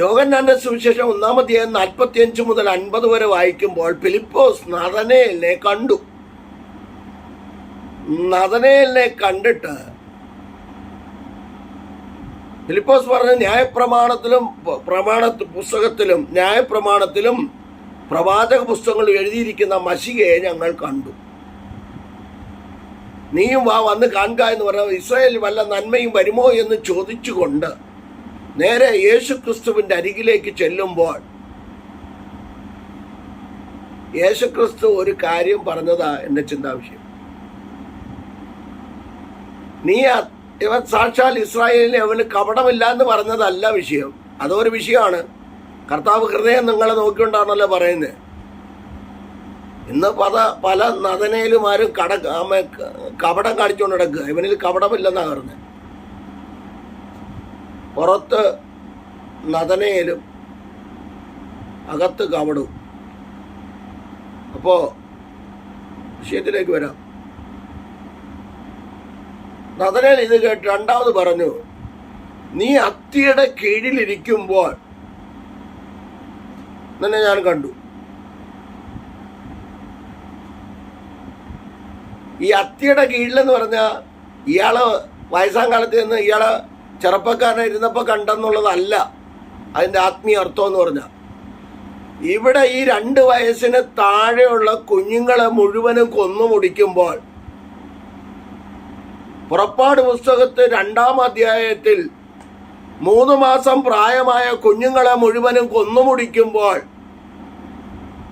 യോഹന്നാന്റെ സുവിശേഷം 1-ാം അധ്യായം 45 മുതൽ 50 വരെ വായിക്കുമ്പോൾ ഫിലിപ്പോസ് നഥനയേലിനെ കണ്ടു. നഥനയേലിനെ കണ്ടിട്ട് ഫിലിപ്പോസ് പറഞ്ഞു, പുസ്തകത്തിലും ന്യായപ്രമാണത്തിലും പ്രവാചക പുസ്തകങ്ങളിൽ എഴുതിയിരിക്കുന്ന മശിഹയെ ഞങ്ങൾ കണ്ടു. നീയും വന്ന് കാണുക എന്ന് പറഞ്ഞാൽ ഇസ്രായേലിൽ വല്ല നന്മയും വരുമോ എന്ന് ചോദിച്ചുകൊണ്ട് നേരെ യേശു ക്രിസ്തുവിൻ്റെ അരികിലേക്ക് ചെല്ലുമ്പോൾ യേശു ക്രിസ്തു ഒരു കാര്യം പറഞ്ഞതാ എൻ്റെ ചിന്താവിഷയം. ഇവൻ സാക്ഷാൽ ഇസ്രായേലിനെ അവന് കപടമില്ല എന്ന് പറഞ്ഞതല്ല വിഷയം, അതൊരു വിഷയമാണ്. കർത്താവ് ഹൃദയം നിങ്ങളെ നോക്കിക്കൊണ്ടാണല്ലോ പറയുന്നത്. ഇന്ന് പല നഥനയിലുമാരും കപടം കാണിച്ചുകൊണ്ട് നടക്കുക. ഇവനിൽ കപടമില്ലെന്നാണ് പറഞ്ഞത്. പുറത്ത് നഥനയിലും അകത്ത് കപടവും. അപ്പോ വിഷയത്തിലേക്ക് വരാം. നഥനയേൽ ഇത് കേട്ട് രണ്ടാമത് പറഞ്ഞു, നീ അത്തിയുടെ കീഴിലിരിക്കുമ്പോൾ തന്നെ ഞാൻ കണ്ടു. ഈ അത്തിയുടെ കീഴിലെന്ന് പറഞ്ഞാൽ ഇയാള് വയസ്സാം കാലത്ത് നിന്ന് ഇയാള് ചെറുപ്പക്കാരനെ ഇരുന്നപ്പോൾ കണ്ടെന്നുള്ളതല്ല അതിൻ്റെ ആത്മീയ അർത്ഥം എന്ന് പറഞ്ഞാൽ. ഇവിടെ ഈ 2 വയസ്സിന് താഴെയുള്ള കുഞ്ഞുങ്ങളെ മുഴുവനും കൊന്നു മുടിക്കുമ്പോൾ, പുറപ്പാട് പുസ്തകത്ത് 2-ാം അധ്യായത്തിൽ 3 മാസം പ്രായമായ കുഞ്ഞുങ്ങളെ മുഴുവനും കൊന്നുമുടിക്കുമ്പോൾ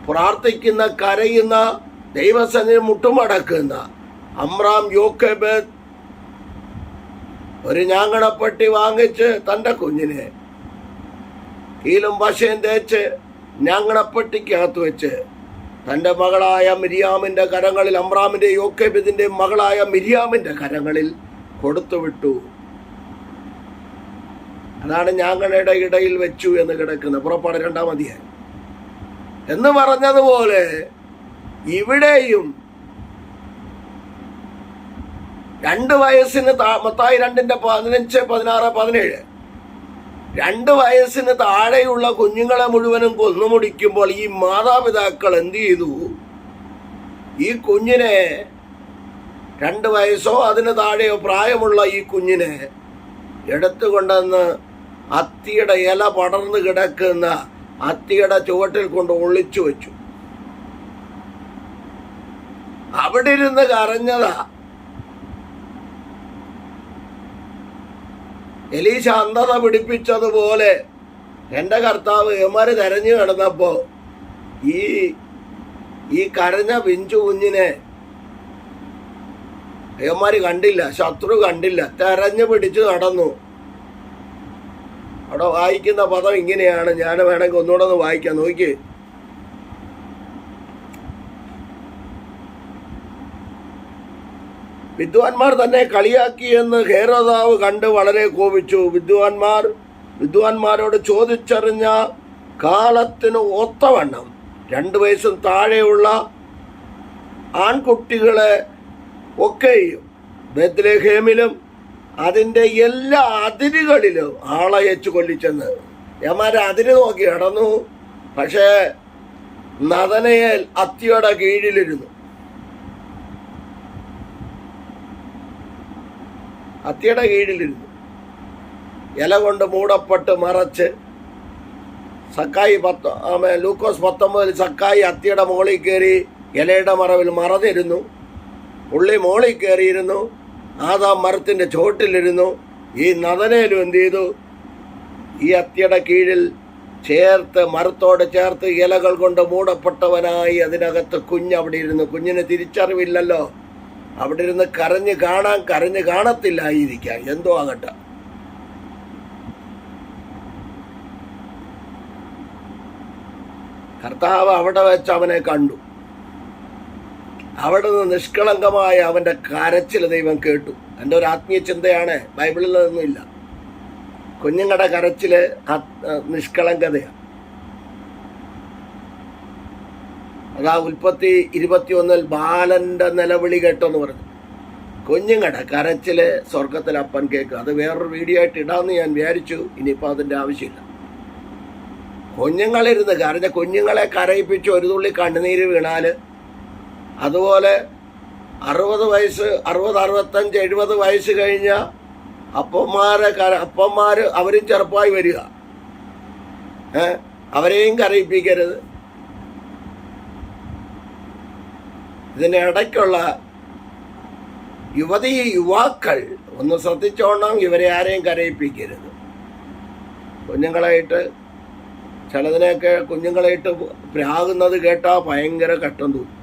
പ്രാർത്ഥിക്കുന്ന, കരയുന്ന, ദൈവസന്നിധിയിൽ മുട്ടുമടക്കുന്ന അമ്രാം യോക്കേബെദ് ഒരു ഞാങ്ങണപ്പെട്ടി വാങ്ങിച്ച് തൻ്റെ കുഞ്ഞിനെ കീലും പശയും തേച്ച് ഞാങ്ങണപ്പെട്ടിക്കകത്ത് വെച്ച് തൻ്റെ മകളായ മിരിയാമിൻ്റെ കരങ്ങളിൽ, അമ്രാമിൻ്റെ യോക്കേബെദിൻ്റെ മകളായ മിരിയാമിൻ്റെ കരങ്ങളിൽ കൊടുത്തുവിട്ടു. അതാണ് ഞാങ്ങണയുടെ ഇടയിൽ വെച്ചു എന്ന് കിടക്കുന്നത്, പുറപ്പാട് 2-ാം അധ്യായം എന്ന് പറഞ്ഞതുപോലെ ഇവിടെയും 2 വയസ്സിന് മത്തായി 2:15, 16, 17 2 വയസ്സിന് താഴെയുള്ള കുഞ്ഞുങ്ങളെ മുഴുവനും കൊന്നുമുടിക്കുമ്പോൾ ഈ മാതാപിതാക്കൾ എന്ത് ചെയ്തു? ഈ കുഞ്ഞിനെ 2 വയസ്സോ അതിന് താഴെയോ പ്രായമുള്ള ഈ കുഞ്ഞിനെ എടുത്തുകൊണ്ടെന്ന് അത്തിയുടെ ഇല പടർന്നു കിടക്കുന്ന അത്തിയുടെ ചുവട്ടിൽ കൊണ്ട് ഒളിച്ചു വെച്ചു. അവിടെ ഇരുന്ന് കരഞ്ഞതാ. എലീശ അന്ധത പിടിപ്പിച്ചതുപോലെ എൻ്റെ കർത്താവ് എമാര് തെരഞ്ഞു കിടന്നപ്പോ ഈ കരഞ്ഞ പിഞ്ചു കുഞ്ഞിനെ അയ്യന്മാര് കണ്ടില്ല, ശത്രു കണ്ടില്ല, തെരഞ്ഞു പിടിച്ചു നടന്നു. അവിടെ വായിക്കുന്ന പദം ഇങ്ങനെയാണ്, ഞാൻ വേണമെങ്കിൽ ഒന്നുകൂടെ ഒന്ന് വായിക്കാം, നോക്കി. വിദ്വാൻമാർ തന്നെ കളിയാക്കിയെന്ന് ഹേരോദാവ് കണ്ട് വളരെ കോപിച്ചു. വിദ്വാൻമാരോട് ചോദിച്ചറിഞ്ഞ കാലത്തിന് ഒത്തവണ്ണം 2 വയസ്സും താഴെയുള്ള ആൺകുട്ടികളെ ഒക്കെയും ബേത്ലഹേമിലും അതിൻ്റെ എല്ലാ അതിരുകളിലും ആളയച്ചു കൊല്ലിച്ചെന്ന്. യമാരെ അതിര് നോക്കി നടന്നു. പക്ഷേ നദനയേൽ അത്തിയുടെ കീഴിലിരുന്നു. അത്തിയുടെ കീഴിലിരുന്നു, ഇല കൊണ്ട് മൂടപ്പെട്ട് മറച്ച്. ലൂക്കോസ് 19 സക്കായി അത്തിയുടെ മുകളിൽ കയറി ഇലയുടെ മറവിൽ മറന്നിരുന്നു. പുള്ളി മുകളിൽ കയറിയിരുന്നു, ആദാം മരത്തിൻ്റെ ചോട്ടിലിരുന്നു. ഈ നദനയിലും എന്ത് ചെയ്തു? ഈ അത്തിയുടെ കീഴിൽ ചേർത്ത്, മരത്തോട് ചേർത്ത് ഇലകൾ കൊണ്ട് മൂടപ്പെട്ടവനായി അതിനകത്ത് അവിടെ ഇരുന്നു. കുഞ്ഞിന് തിരിച്ചറിവില്ലല്ലോ, അവിടെ ഇരുന്ന് കരഞ്ഞ് കാണത്തില്ലായിരിക്കാം, എന്തോ ആകട്ടെ. കർത്താവ് അവിടെ വെച്ച് അവനെ കണ്ടു. അവിടെ നിന്ന് നിഷ്കളങ്കമായ അവൻ്റെ കരച്ചിൽ ദൈവം കേട്ടു. എൻ്റെ ഒരു ആത്മീയ ചിന്തയാണ്, ബൈബിളിൽ നിന്നൊന്നുമില്ല. കുഞ്ഞുങ്ങളുടെ കരച്ചിൽ നിഷ്കളങ്കതയാണ്. അതാ ഉൽപ്പത്തി 21 ബാലന്റെ നിലവിളി കേട്ടെന്ന് പറഞ്ഞു. കുഞ്ഞുങ്ങളുടെ കരച്ചില് സ്വർഗത്തിൽ അപ്പൻ കേൾക്കും. അത് വേറൊരു വീഡിയോ ആയിട്ട് ഇടാമെന്ന് ഞാൻ വിചാരിച്ചു. ഇനിയിപ്പോൾ അതിൻ്റെ ആവശ്യമില്ല. കുഞ്ഞുങ്ങളിരുന്ന് കരഞ്ഞ കുഞ്ഞുങ്ങളെ കരയിപ്പിച്ച് ഒരു തുള്ളി കണ്ണുനീര് വീണാൽ, അതുപോലെ 60 വയസ്സ് 60, 65, 70 വയസ്സ് കഴിഞ്ഞ അപ്പന്മാര് അവരും ചെറുപ്പമായി വരിക. അവരെയും കരയിപ്പിക്കരുത്. ഇതിനിടയ്ക്കുള്ള യുവാക്കൾ ഒന്ന് ശ്രദ്ധിച്ചോണം, ഇവരെ ആരെയും കരയിപ്പിക്കരുത്. കുഞ്ഞുങ്ങളായിട്ട് ചിലതിനെയൊക്കെ കുഞ്ഞുങ്ങളായിട്ട് പ്രാകുന്നത് കേട്ടാൽ ഭയങ്കര കഷ്ടം തോന്നും.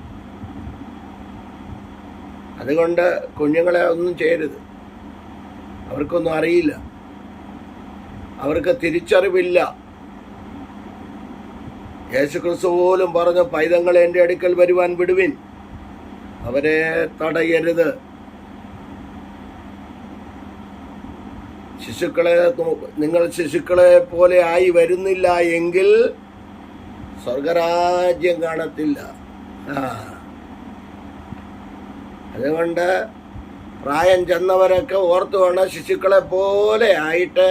അതുകൊണ്ട് കുഞ്ഞുങ്ങളെ ഒന്നും ചെയ്യരുത്. അവർക്കൊന്നും അറിയില്ല, അവർക്ക് തിരിച്ചറിവില്ല. യേശുക്രിസ്തു പോലും പറഞ്ഞു, പൈതങ്ങളെ എൻ്റെ അടുക്കൽ വരുവാൻ വിടുവിൻ, അവരെ തടയരുത്. നിങ്ങൾ ശിശുക്കളെ പോലെ ആയി വരുന്നില്ല എങ്കിൽ സ്വർഗരാജ്യം കാണത്തില്ല. അതുകൊണ്ട് പ്രായം ചെന്നവരൊക്കെ ഓർത്തു വേണം, ശിശുക്കളെ പോലെ ആയിട്ട്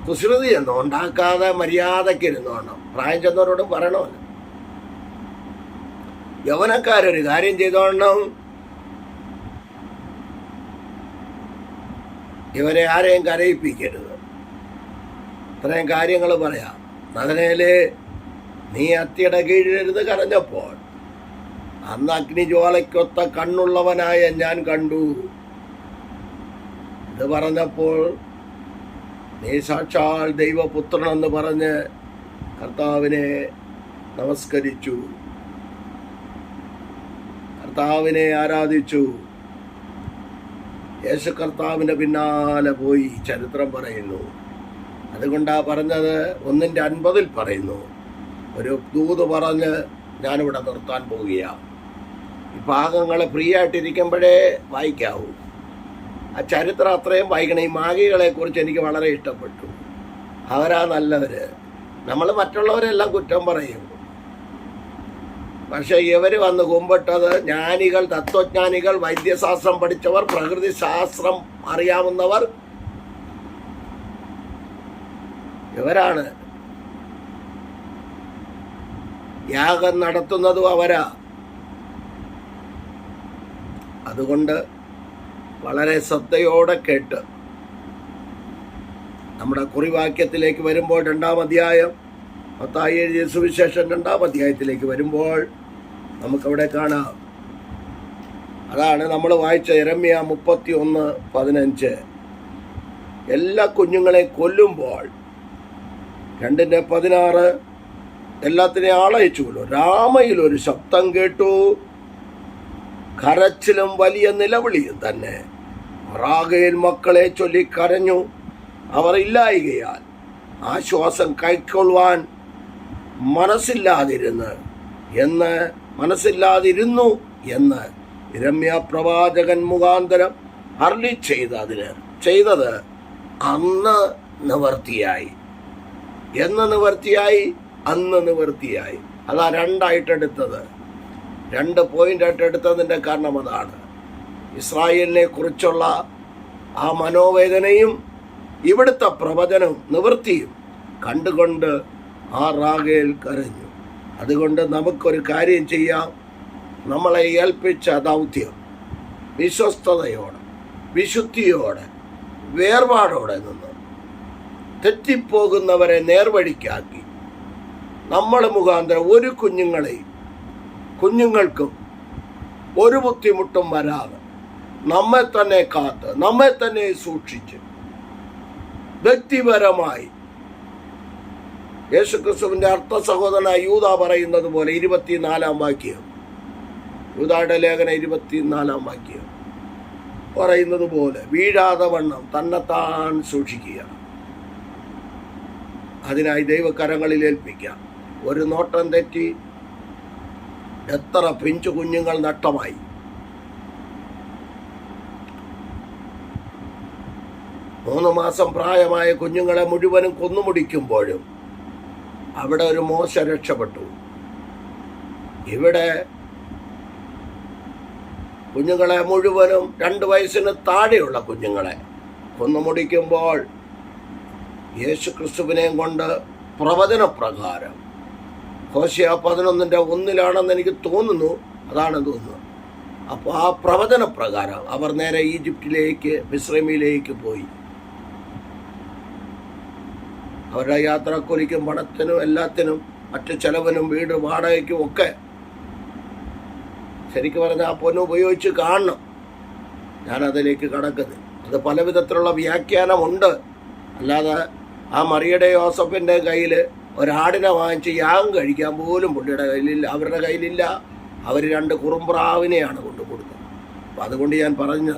കുസൃതിയൊന്നും ഉണ്ടാക്കാതെ മര്യാദയ്ക്ക് ഇരുന്നോണം. പ്രായം ചെന്നവരോടും പറയണമല്ലോ. യൗവനക്കാരൊരു കാര്യം ചെയ്തോണം, ഇവരെ ആരെയും കരയിപ്പിക്കരുത്. ഇത്രയും കാര്യങ്ങൾ പറയാം. നദനയില് നീ അത്തിയുടെ കീഴിലിരുന്ന് കരഞ്ഞപ്പോൾ അന്ന് അഗ്നിജ്വാലയ്ക്കൊത്ത കണ്ണുള്ളവനായ ഞാൻ കണ്ടു. ഇത് പറഞ്ഞപ്പോൾ നീ സാക്ഷാൽ ദൈവപുത്രനെന്ന് പറഞ്ഞ് കർത്താവിനെ നമസ്കരിച്ചു, കർത്താവിനെ ആരാധിച്ചു. യേശു കർത്താവിൻ്റെ പിന്നാലെ പോയി, ചരിത്രം പറയുന്നു. അതുകൊണ്ടാ പറഞ്ഞത് 1:50 പറയുന്നു, ഒരു ദൂത് പറഞ്ഞ് ഞാനിവിടെ നിർത്താൻ പോവുകയാണ്. ഈ ഭാഗങ്ങൾ ഫ്രീ ആയിട്ടിരിക്കുമ്പോഴേ വായിക്കാവൂ. ആ ചരിത്രം അത്രയും വായിക്കണം. ഈ മാഗികളെക്കുറിച്ച് എനിക്ക് വളരെ ഇഷ്ടപ്പെട്ടു. അവരാ നല്ലവര്. നമ്മൾ മറ്റുള്ളവരെല്ലാം കുറ്റം പറയും, പക്ഷെ ഇവർ വന്ന് കുമ്പിട്ടത് ജ്ഞാനികൾ, തത്വജ്ഞാനികൾ, വൈദ്യശാസ്ത്രം പഠിച്ചവർ, പ്രകൃതി ശാസ്ത്രം അറിയാവുന്നവർ, ഇവരാണ്. യാഗം നടത്തുന്നതും അവരാ. അതുകൊണ്ട് വളരെ ശ്രദ്ധയോടെ കേട്ട് നമ്മുടെ കുറിവാക്യത്തിലേക്ക് വരുമ്പോൾ 2-ാം അധ്യായം, മത്തായി എഴുതിയ സുവിശേഷം 2-ാം അധ്യായത്തിലേക്ക് വരുമ്പോൾ നമുക്കവിടെ കാണാം. അതാണ് നമ്മൾ വായിച്ച യെരമ്യാ 31:15. എല്ലാ കുഞ്ഞുങ്ങളെ കൊല്ലുമ്പോൾ 2:16 എല്ലാത്തിനെയും ആളയച്ചുവല്ലോ. രാമയിൽ ഒരു ശബ്ദം കേട്ടു, കരച്ചിലും വലിയ നിലവിളിയും തന്നെ. റാഗേൽ മക്കളെ ചൊല്ലി കരഞ്ഞു. അവർ ഇല്ലായികയാൽ ആശ്വാസം കൈക്കൊള്ളുവാൻ മനസ്സില്ലാതിരുന്നു എന്ന് യിരെമ്യാ പ്രവാചകൻ മുഖാന്തരം അരുളി ചെയ്തത് അന്ന് നിവർത്തിയായി. എന്ന് നിവർത്തിയായി? അന്ന് നിവർത്തിയായി. അതാ രണ്ടായിട്ടെടുത്തത്, 2 പോയിന്റായിട്ട് എടുത്തതിൻ്റെ കാരണം അതാണ്. ഇസ്രായേലിനെ കുറിച്ചുള്ള ആ മനോവേദനയും ഇവിടുത്തെ പ്രവചനവും നിവൃത്തിയും കണ്ടുകൊണ്ട് ആ റാഗേൽ കരഞ്ഞു. അതുകൊണ്ട് നമുക്കൊരു കാര്യം ചെയ്യാം. നമ്മളെ ഏൽപ്പിച്ച ദൗത്യം വിശ്വസ്തയോടെ, വിശുദ്ധിയോടെ, വേർപാടോടെ നിന്ന് തെറ്റിപ്പോകുന്നവരെ നേർവഴിക്കാക്കി നമ്മൾ മുഖാന്തരം ഒരു കുഞ്ഞുങ്ങൾക്കും ഒരു ബുദ്ധിമുട്ടും വരാതെ നമ്മെ തന്നെ കാത്ത്, നമ്മെ തന്നെ സൂക്ഷിച്ച് വ്യക്തിപരമായി യേശുക്രിസ്തുവിന്റെ അർത്ഥ സഹോദരനായ യൂദ പറയുന്നത് പോലെ 24-ാം വാക്യം, യൂദായുടെ ലേഖനം 24-ാം വാക്യം പറയുന്നത് പോലെ വീഴാതെ വണ്ണം തന്നെത്താൻ സൂക്ഷിക്കുക. അതിനായി ദൈവകരങ്ങളിൽ ഏൽപ്പിക്കാം. ഒരു നോട്ടം തെറ്റി എത്ര പിഞ്ചു കുഞ്ഞുങ്ങൾ നഷ്ടമായി. മൂന്ന് മാസം പ്രായമായ കുഞ്ഞുങ്ങളെ മുഴുവനും കൊന്നുമുടിക്കുമ്പോഴും അവിടെ ഒരു മോശ രക്ഷപ്പെട്ടു. ഇവിടെ കുഞ്ഞുങ്ങളെ മുഴുവനും 2 വയസ്സിന് താഴെയുള്ള കുഞ്ഞുങ്ങളെ കൊന്നുമുടിക്കുമ്പോൾ യേശു ക്രിസ്തുവിനെയും കൊണ്ട് പ്രവചനപ്രകാരം ഹോശേയ 11:1 എനിക്ക് തോന്നുന്നു, അതാണ് തോന്നുന്നത്. അപ്പോൾ ആ പ്രവചനപ്രകാരം അവർ നേരെ ഈജിപ്തിലേക്ക്, മിസ്രൈമിലേക്ക് പോയി. അവരുടെ യാത്രക്കൂലിക്കും പണത്തിനും എല്ലാത്തിനും മറ്റു ചെലവിനും വീട് വാടകയ്ക്കും ഒക്കെ ശരിക്കും പറഞ്ഞാൽ ആ പൊന്ന് ഉപയോഗിച്ച് കാണണം. ഞാനതിലേക്ക് കടക്കുന്നത്, അത് പല വിധത്തിലുള്ള വ്യാഖ്യാനമുണ്ട്. അല്ലാതെ ആ മറിയുടെ യോസഫിൻ്റെ കയ്യിൽ ഒരാടിനെ വാങ്ങിച്ച് യാഗം കഴിക്കാൻ പോലും പുള്ളിയുടെ കയ്യിലില്ല, അവരുടെ കയ്യിലില്ല. അവർ 2 കുറുമ്പ്രാവിനെയാണ് കൊണ്ടു കൊടുത്തത്. അപ്പം അതുകൊണ്ട് ഞാൻ പറഞ്ഞ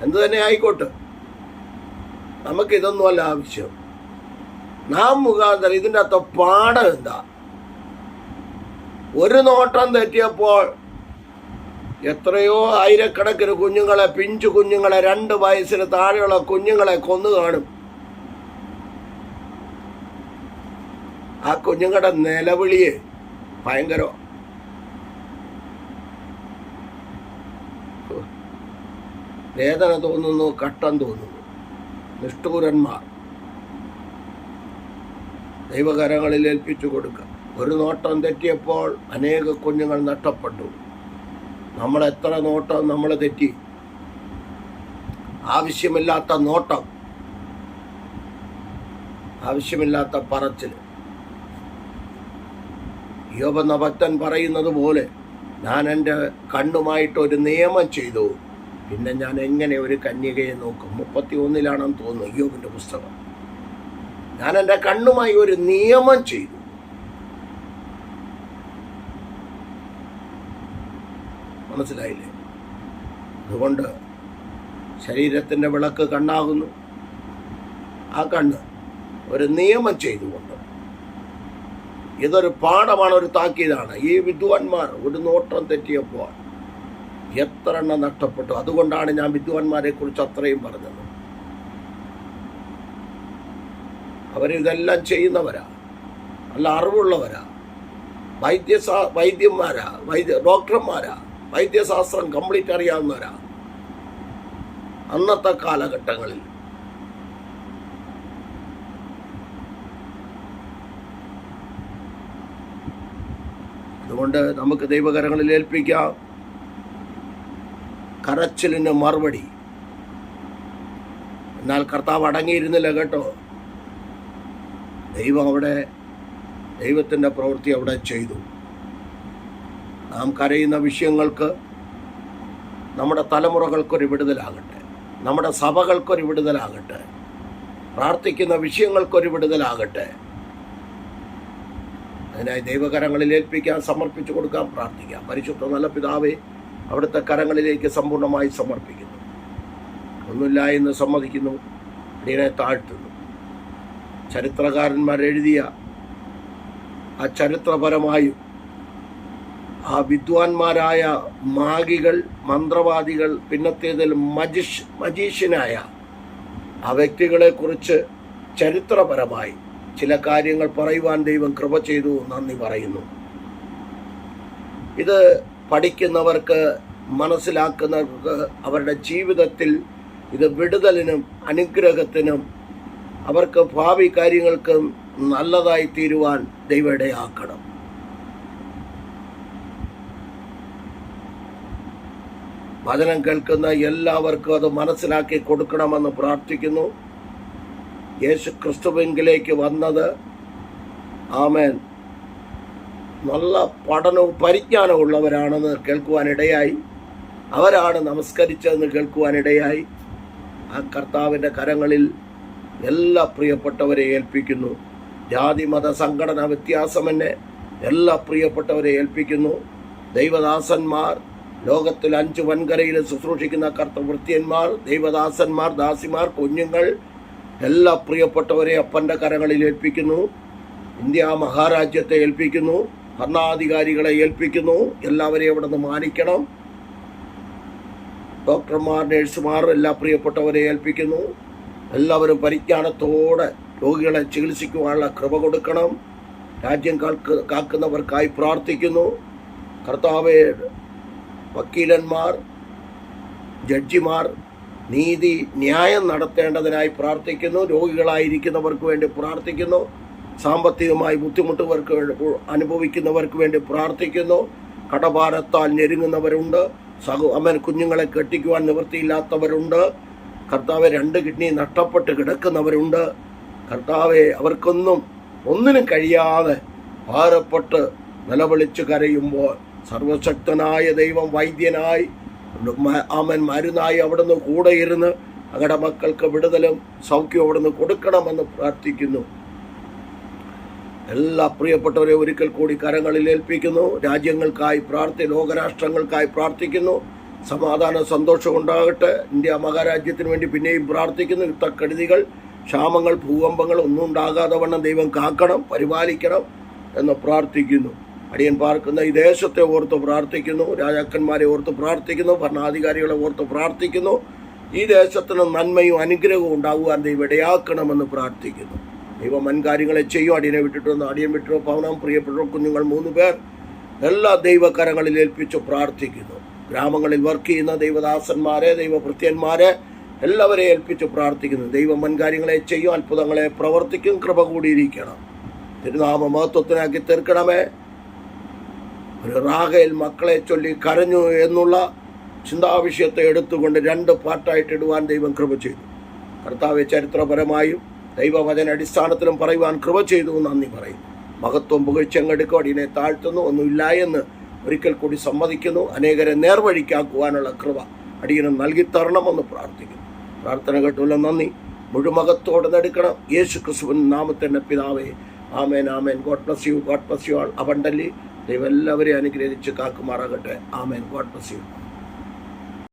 എന്തു തന്നെ ആയിക്കോട്ടെ, നമുക്കിതൊന്നുമല്ല ആവശ്യം. നാം മുഖാന്തരം ഇതിൻ്റെ അകത്ത് പാഠം എന്താ? ഒരു നോട്ടം തെറ്റിയപ്പോൾ എത്രയോ ആയിരക്കണക്കിന് കുഞ്ഞുങ്ങളെ, പിഞ്ചു കുഞ്ഞുങ്ങളെ, 2 വയസ്സിന് താഴെയുള്ള കുഞ്ഞുങ്ങളെ കൊന്നു കാണും. ആ കുഞ്ഞുങ്ങളുടെ നിലവിളിയെ ഭയങ്കരം. വേദന തോന്നുന്നു, കട്ടം തോന്നുന്നു. നിഷ്ഠൂരന്മാർ ദൈവകരങ്ങളിൽ ഏൽപ്പിച്ചു കൊടുക്കുക. ഒരു നോട്ടം തെറ്റിയപ്പോൾ അനേക കുഞ്ഞുങ്ങൾ നഷ്ടപ്പെട്ടു. നമ്മൾ എത്ര നോട്ടം നമ്മൾ തെറ്റി? ആവശ്യമില്ലാത്ത നോട്ടം, ആവശ്യമില്ലാത്ത പറച്ചിൽ. യോബ് എന്ന ഭക്തൻ പറയുന്നത് പോലെ, ഞാൻ എൻ്റെ കണ്ണുമായിട്ടൊരു നിയമം ചെയ്തു, പിന്നെ ഞാൻ എങ്ങനെ ഒരു കന്യകയെ നോക്കും? 31 തോന്നുന്നു യോബിൻ്റെ പുസ്തകം. ഞാൻ എൻ്റെ കണ്ണുമായി ഒരു നിയമം ചെയ്തു. മനസ്സിലായില്ലേ? അതുകൊണ്ട് ശരീരത്തിൻ്റെ വിളക്ക് കണ്ണാകുന്നു. ആ കണ്ണ് ഒരു നിയമം ചെയ്തുകൊണ്ട്, ഇതൊരു പാഠമാണ്, ഒരു താക്കീതാണ്. ഈ വിദ്വാൻമാർ ഒരു നോട്ടം തെറ്റിയപ്പോൾ എത്ര എണ്ണം നഷ്ടപ്പെട്ടു. അതുകൊണ്ടാണ് ഞാൻ വിദ്വാൻമാരെ കുറിച്ച് അത്രയും പറഞ്ഞത്. അവരിതെല്ലാം ചെയ്യുന്നവരാ, നല്ല അറിവുള്ളവരാ, വൈദ്യന്മാരാ, ഡോക്ടർമാരാ, വൈദ്യശാസ്ത്രം കംപ്ലീറ്റ് അറിയാവുന്നവരാ അന്നത്തെ കാലഘട്ടങ്ങളിൽ. അതുകൊണ്ട് നമുക്ക് ദൈവകരങ്ങളിൽ ഏൽപ്പിക്കാം. കരച്ചിലിന് മറുപടി. എന്നാൽ കർത്താവ് അടങ്ങിയിരുന്നില്ല കേട്ടോ. ദൈവത്തിൻ്റെ പ്രവൃത്തി അവിടെ ചെയ്തു. നാം കരയുന്ന വിഷയങ്ങൾക്ക് നമ്മുടെ തലമുറകൾക്കൊരു വിടുതലാകട്ടെ, നമ്മുടെ സഭകൾക്കൊരു വിടുതലാകട്ടെ, പ്രാർത്ഥിക്കുന്ന വിഷയങ്ങൾക്കൊരു വിടുതലാകട്ടെ. അതിനായി ദൈവകരങ്ങളിൽ ഏൽപ്പിക്കാൻ, സമർപ്പിച്ചു കൊടുക്കാൻ, പ്രാർത്ഥിക്കാം. പരിശുദ്ധ നല്ല പിതാവേ, അവിടുത്തെ കരങ്ങളിലേക്ക് സമ്പൂർണ്ണമായി സമർപ്പിക്കുന്നു. ഒന്നുമില്ല എന്ന് സമ്മതിക്കുന്നു, അടിയനെ താഴ്ത്തുന്നു. ചരിത്രകാരന്മാർ എഴുതിയ ആ ചരിത്രപരമായും ആ വിദ്വാൻമാരായ മാഗികൾ, മന്ത്രവാദികൾ, പിന്നത്തേതിൽ മജീഷ്യനായ ആ വ്യക്തികളെക്കുറിച്ച് ചരിത്രപരമായി ചില കാര്യങ്ങൾ പറയുവാൻ ദൈവം കൃപ ചെയ്തു. നന്ദി പറയുന്നു. ഇത് പഠിക്കുന്നവർക്ക്, മനസ്സിലാക്കുന്നവർക്ക് അവരുടെ ജീവിതത്തിൽ ഇത് വിടുതലിനും അനുഗ്രഹത്തിനും അവർക്ക് ഭാവി കാര്യങ്ങൾക്കും നല്ലതായി തീരുവാൻ ദൈവം ഇടയാക്കണം. വചനം കേൾക്കുന്ന എല്ലാവർക്കും അത് മനസ്സിലാക്കി കൊടുക്കണമെന്ന് പ്രാർത്ഥിക്കുന്നു. യേശു ക്രിസ്തുവിലേക്ക് വന്നത് ആമേൻ നല്ല പഠനവും പരിജ്ഞാനവും ഉള്ളവരാണെന്ന് കേൾക്കുവാനിടയായി. അവരാണ് നമസ്കരിച്ചതെന്ന് കേൾക്കുവാനിടയായി. ആ കർത്താവിൻ്റെ കരങ്ങളിൽ എല്ലാ പ്രിയപ്പെട്ടവരെ ഏൽപ്പിക്കുന്നു. ജാതി മത സംഘടന വ്യത്യാസമെന്നെ എല്ലാ പ്രിയപ്പെട്ടവരെ ഏൽപ്പിക്കുന്നു. ദൈവദാസന്മാർ, ലോകത്തിൽ 5 വൻകരയിൽ ശുശ്രൂഷിക്കുന്ന കർത്തവൃത്യന്മാർ, ദൈവദാസന്മാർ, ദാസിമാർ, കുഞ്ഞുങ്ങൾ, എല്ലാ പ്രിയപ്പെട്ടവരെ അപ്പൻ്റെ കരങ്ങളിൽ ഏൽപ്പിക്കുന്നു. ഇന്ത്യ മഹാരാജ്യത്തെ ഏൽപ്പിക്കുന്നു. ഭരണാധികാരികളെ ഏൽപ്പിക്കുന്നു. എല്ലാവരെയും അവിടെ നിന്ന് മാനിക്കണം. ഡോക്ടർമാർ, നഴ്സുമാർ, എല്ലാ പ്രിയപ്പെട്ടവരെ ഏൽപ്പിക്കുന്നു. എല്ലാവരും പരിജ്ഞാനത്തോടെ രോഗികളെ ചികിത്സിക്കുവാനുള്ള കൃപ കൊടുക്കണം. രാജ്യം കാക്കുന്നവർക്കായി പ്രാർത്ഥിക്കുന്നു. കർത്താവേ, വക്കീലന്മാർ, ജഡ്ജിമാർ നീതി ന്യായം നടത്തേണ്ടതിനായി പ്രാർത്ഥിക്കുന്നു. രോഗികളായിരിക്കുന്നവർക്ക് വേണ്ടി പ്രാർത്ഥിക്കുന്നു. സാമ്പത്തികമായി ബുദ്ധിമുട്ടുകൾക്ക് അനുഭവിക്കുന്നവർക്ക് വേണ്ടി പ്രാർത്ഥിക്കുന്നു. കടഭാരത്താൽ ഞെരുങ്ങുന്നവരുണ്ട്. കുഞ്ഞുങ്ങളെ കെട്ടിക്കുവാൻ നിവൃത്തിയില്ലാത്തവരുണ്ട്. കർത്താവെ, 2 കിഡ്നി നഷ്ടപ്പെട്ട് കിടക്കുന്നവരുണ്ട്. കർത്താവെ, ഒന്നിനും കഴിയാതെ ഭാരപ്പെട്ട് നിലവിളിച്ച് കരയുമ്പോൾ സർവശക്തനായ ദൈവം വൈദ്യനായി മരുന്നായി അവിടുന്ന് കൂടെ ഇരുന്ന് അവരുടെ മക്കൾക്ക് വിടുതലും സൗഖ്യവും അവിടുന്ന് കൊടുക്കണമെന്ന് പ്രാർത്ഥിക്കുന്നു. എല്ലാ പ്രിയപ്പെട്ടവരെ ഒരിക്കൽ കൂടി കരങ്ങളിൽ ഏൽപ്പിക്കുന്നു. രാജ്യങ്ങൾക്കായി ലോകരാഷ്ട്രങ്ങൾക്കായി പ്രാർത്ഥിക്കുന്നു. സമാധാന സന്തോഷം ഉണ്ടാകട്ടെ. ഇന്ത്യ മഹാരാജ്യത്തിന് വേണ്ടി പിന്നെയും പ്രാർത്ഥിക്കുന്നു. യുദ്ധക്കെടുതികൾ, ക്ഷാമങ്ങൾ, ഭൂകമ്പങ്ങൾ ഒന്നും ഉണ്ടാകാതെ വണ്ണം ദൈവം കാക്കണം, പരിപാലിക്കണം എന്ന് പ്രാർത്ഥിക്കുന്നു. അടിയൻ പാർക്കുന്ന ഈ ദേശത്തെ ഓർത്ത് പ്രാർത്ഥിക്കുന്നു. രാജാക്കന്മാരെ ഓർത്ത് പ്രാർത്ഥിക്കുന്നു. ഭരണാധികാരികളെ ഓർത്ത് പ്രാർത്ഥിക്കുന്നു. ഈ ദേശത്തിന് നന്മയും അനുഗ്രഹവും ഉണ്ടാകുവാൻ ദൈവം ഇടയാക്കണമെന്ന് പ്രാർത്ഥിക്കുന്നു. ദൈവം വൻകാര്യങ്ങളെ ചെയ്യും. അടിയനെ വിട്ടിട്ട് അടിയൻ വിട്ടിട്ട് പവനം പ്രിയപ്പെട്ട കുഞ്ഞുങ്ങൾ 3 പേർ എല്ലാ ദൈവകരങ്ങളിൽ ഏൽപ്പിച്ചു പ്രാർത്ഥിക്കുന്നു. ഗ്രാമങ്ങളിൽ വർക്ക് ചെയ്യുന്ന ദൈവദാസന്മാരെ, ദൈവഭൃത്യന്മാരെ എല്ലാവരെയും ഏൽപ്പിച്ചു പ്രാർത്ഥിക്കുന്നു. ദൈവം വൻകാര്യങ്ങളെ ചെയ്യും, അത്ഭുതങ്ങളെ പ്രവർത്തിക്കും. കൃപ കൂടിയിരിക്കണം. തിരുനാമ മഹത്വത്തിനാക്കി തീർക്കണമേ. ഒരു റാഹേൽ മക്കളെ ചൊല്ലി കരഞ്ഞു എന്നുള്ള ചിന്താവിഷയത്തെ എടുത്തുകൊണ്ട് 2 പാർട്ടായിട്ട് ഇടുവാൻ ദൈവം കൃപ ചെയ്തു. കർത്താവെ, ചരിത്രപരമായും ദൈവവചന അടിസ്ഥാനത്തിലും പറയുവാൻ കൃപ ചെയ്തു. നന്ദി പറയുന്നു. മഹത്വം പുകഴ്ചങ്ങെടുക്കും. അടിയനെ താഴ്ത്തുന്നു. ഒന്നുമില്ല എന്ന് ഒരിക്കൽ കൂടി സമ്മതിക്കുന്നു. അനേകരെ നേർവഴിക്കാക്കുവാനുള്ള കൃപ അടിയനും നൽകിത്തരണമെന്ന് പ്രാർത്ഥിക്കുന്നു. പ്രാർത്ഥന കേട്ടുള്ള നന്ദി. മുഴുമകത്തോടെ നടക്കണം. യേശു ക്രിസ്തുവിൻ നാമത്തിൻ്റെ പിതാവേ, ആമേൻ, ആമേൻ. God bless you. God bless you all abundantly. ദൈവം എല്ലാവരെയും അനുഗ്രഹിച്ച് കാക്കുമാറാകട്ടെ. ആമേൻ. God bless U.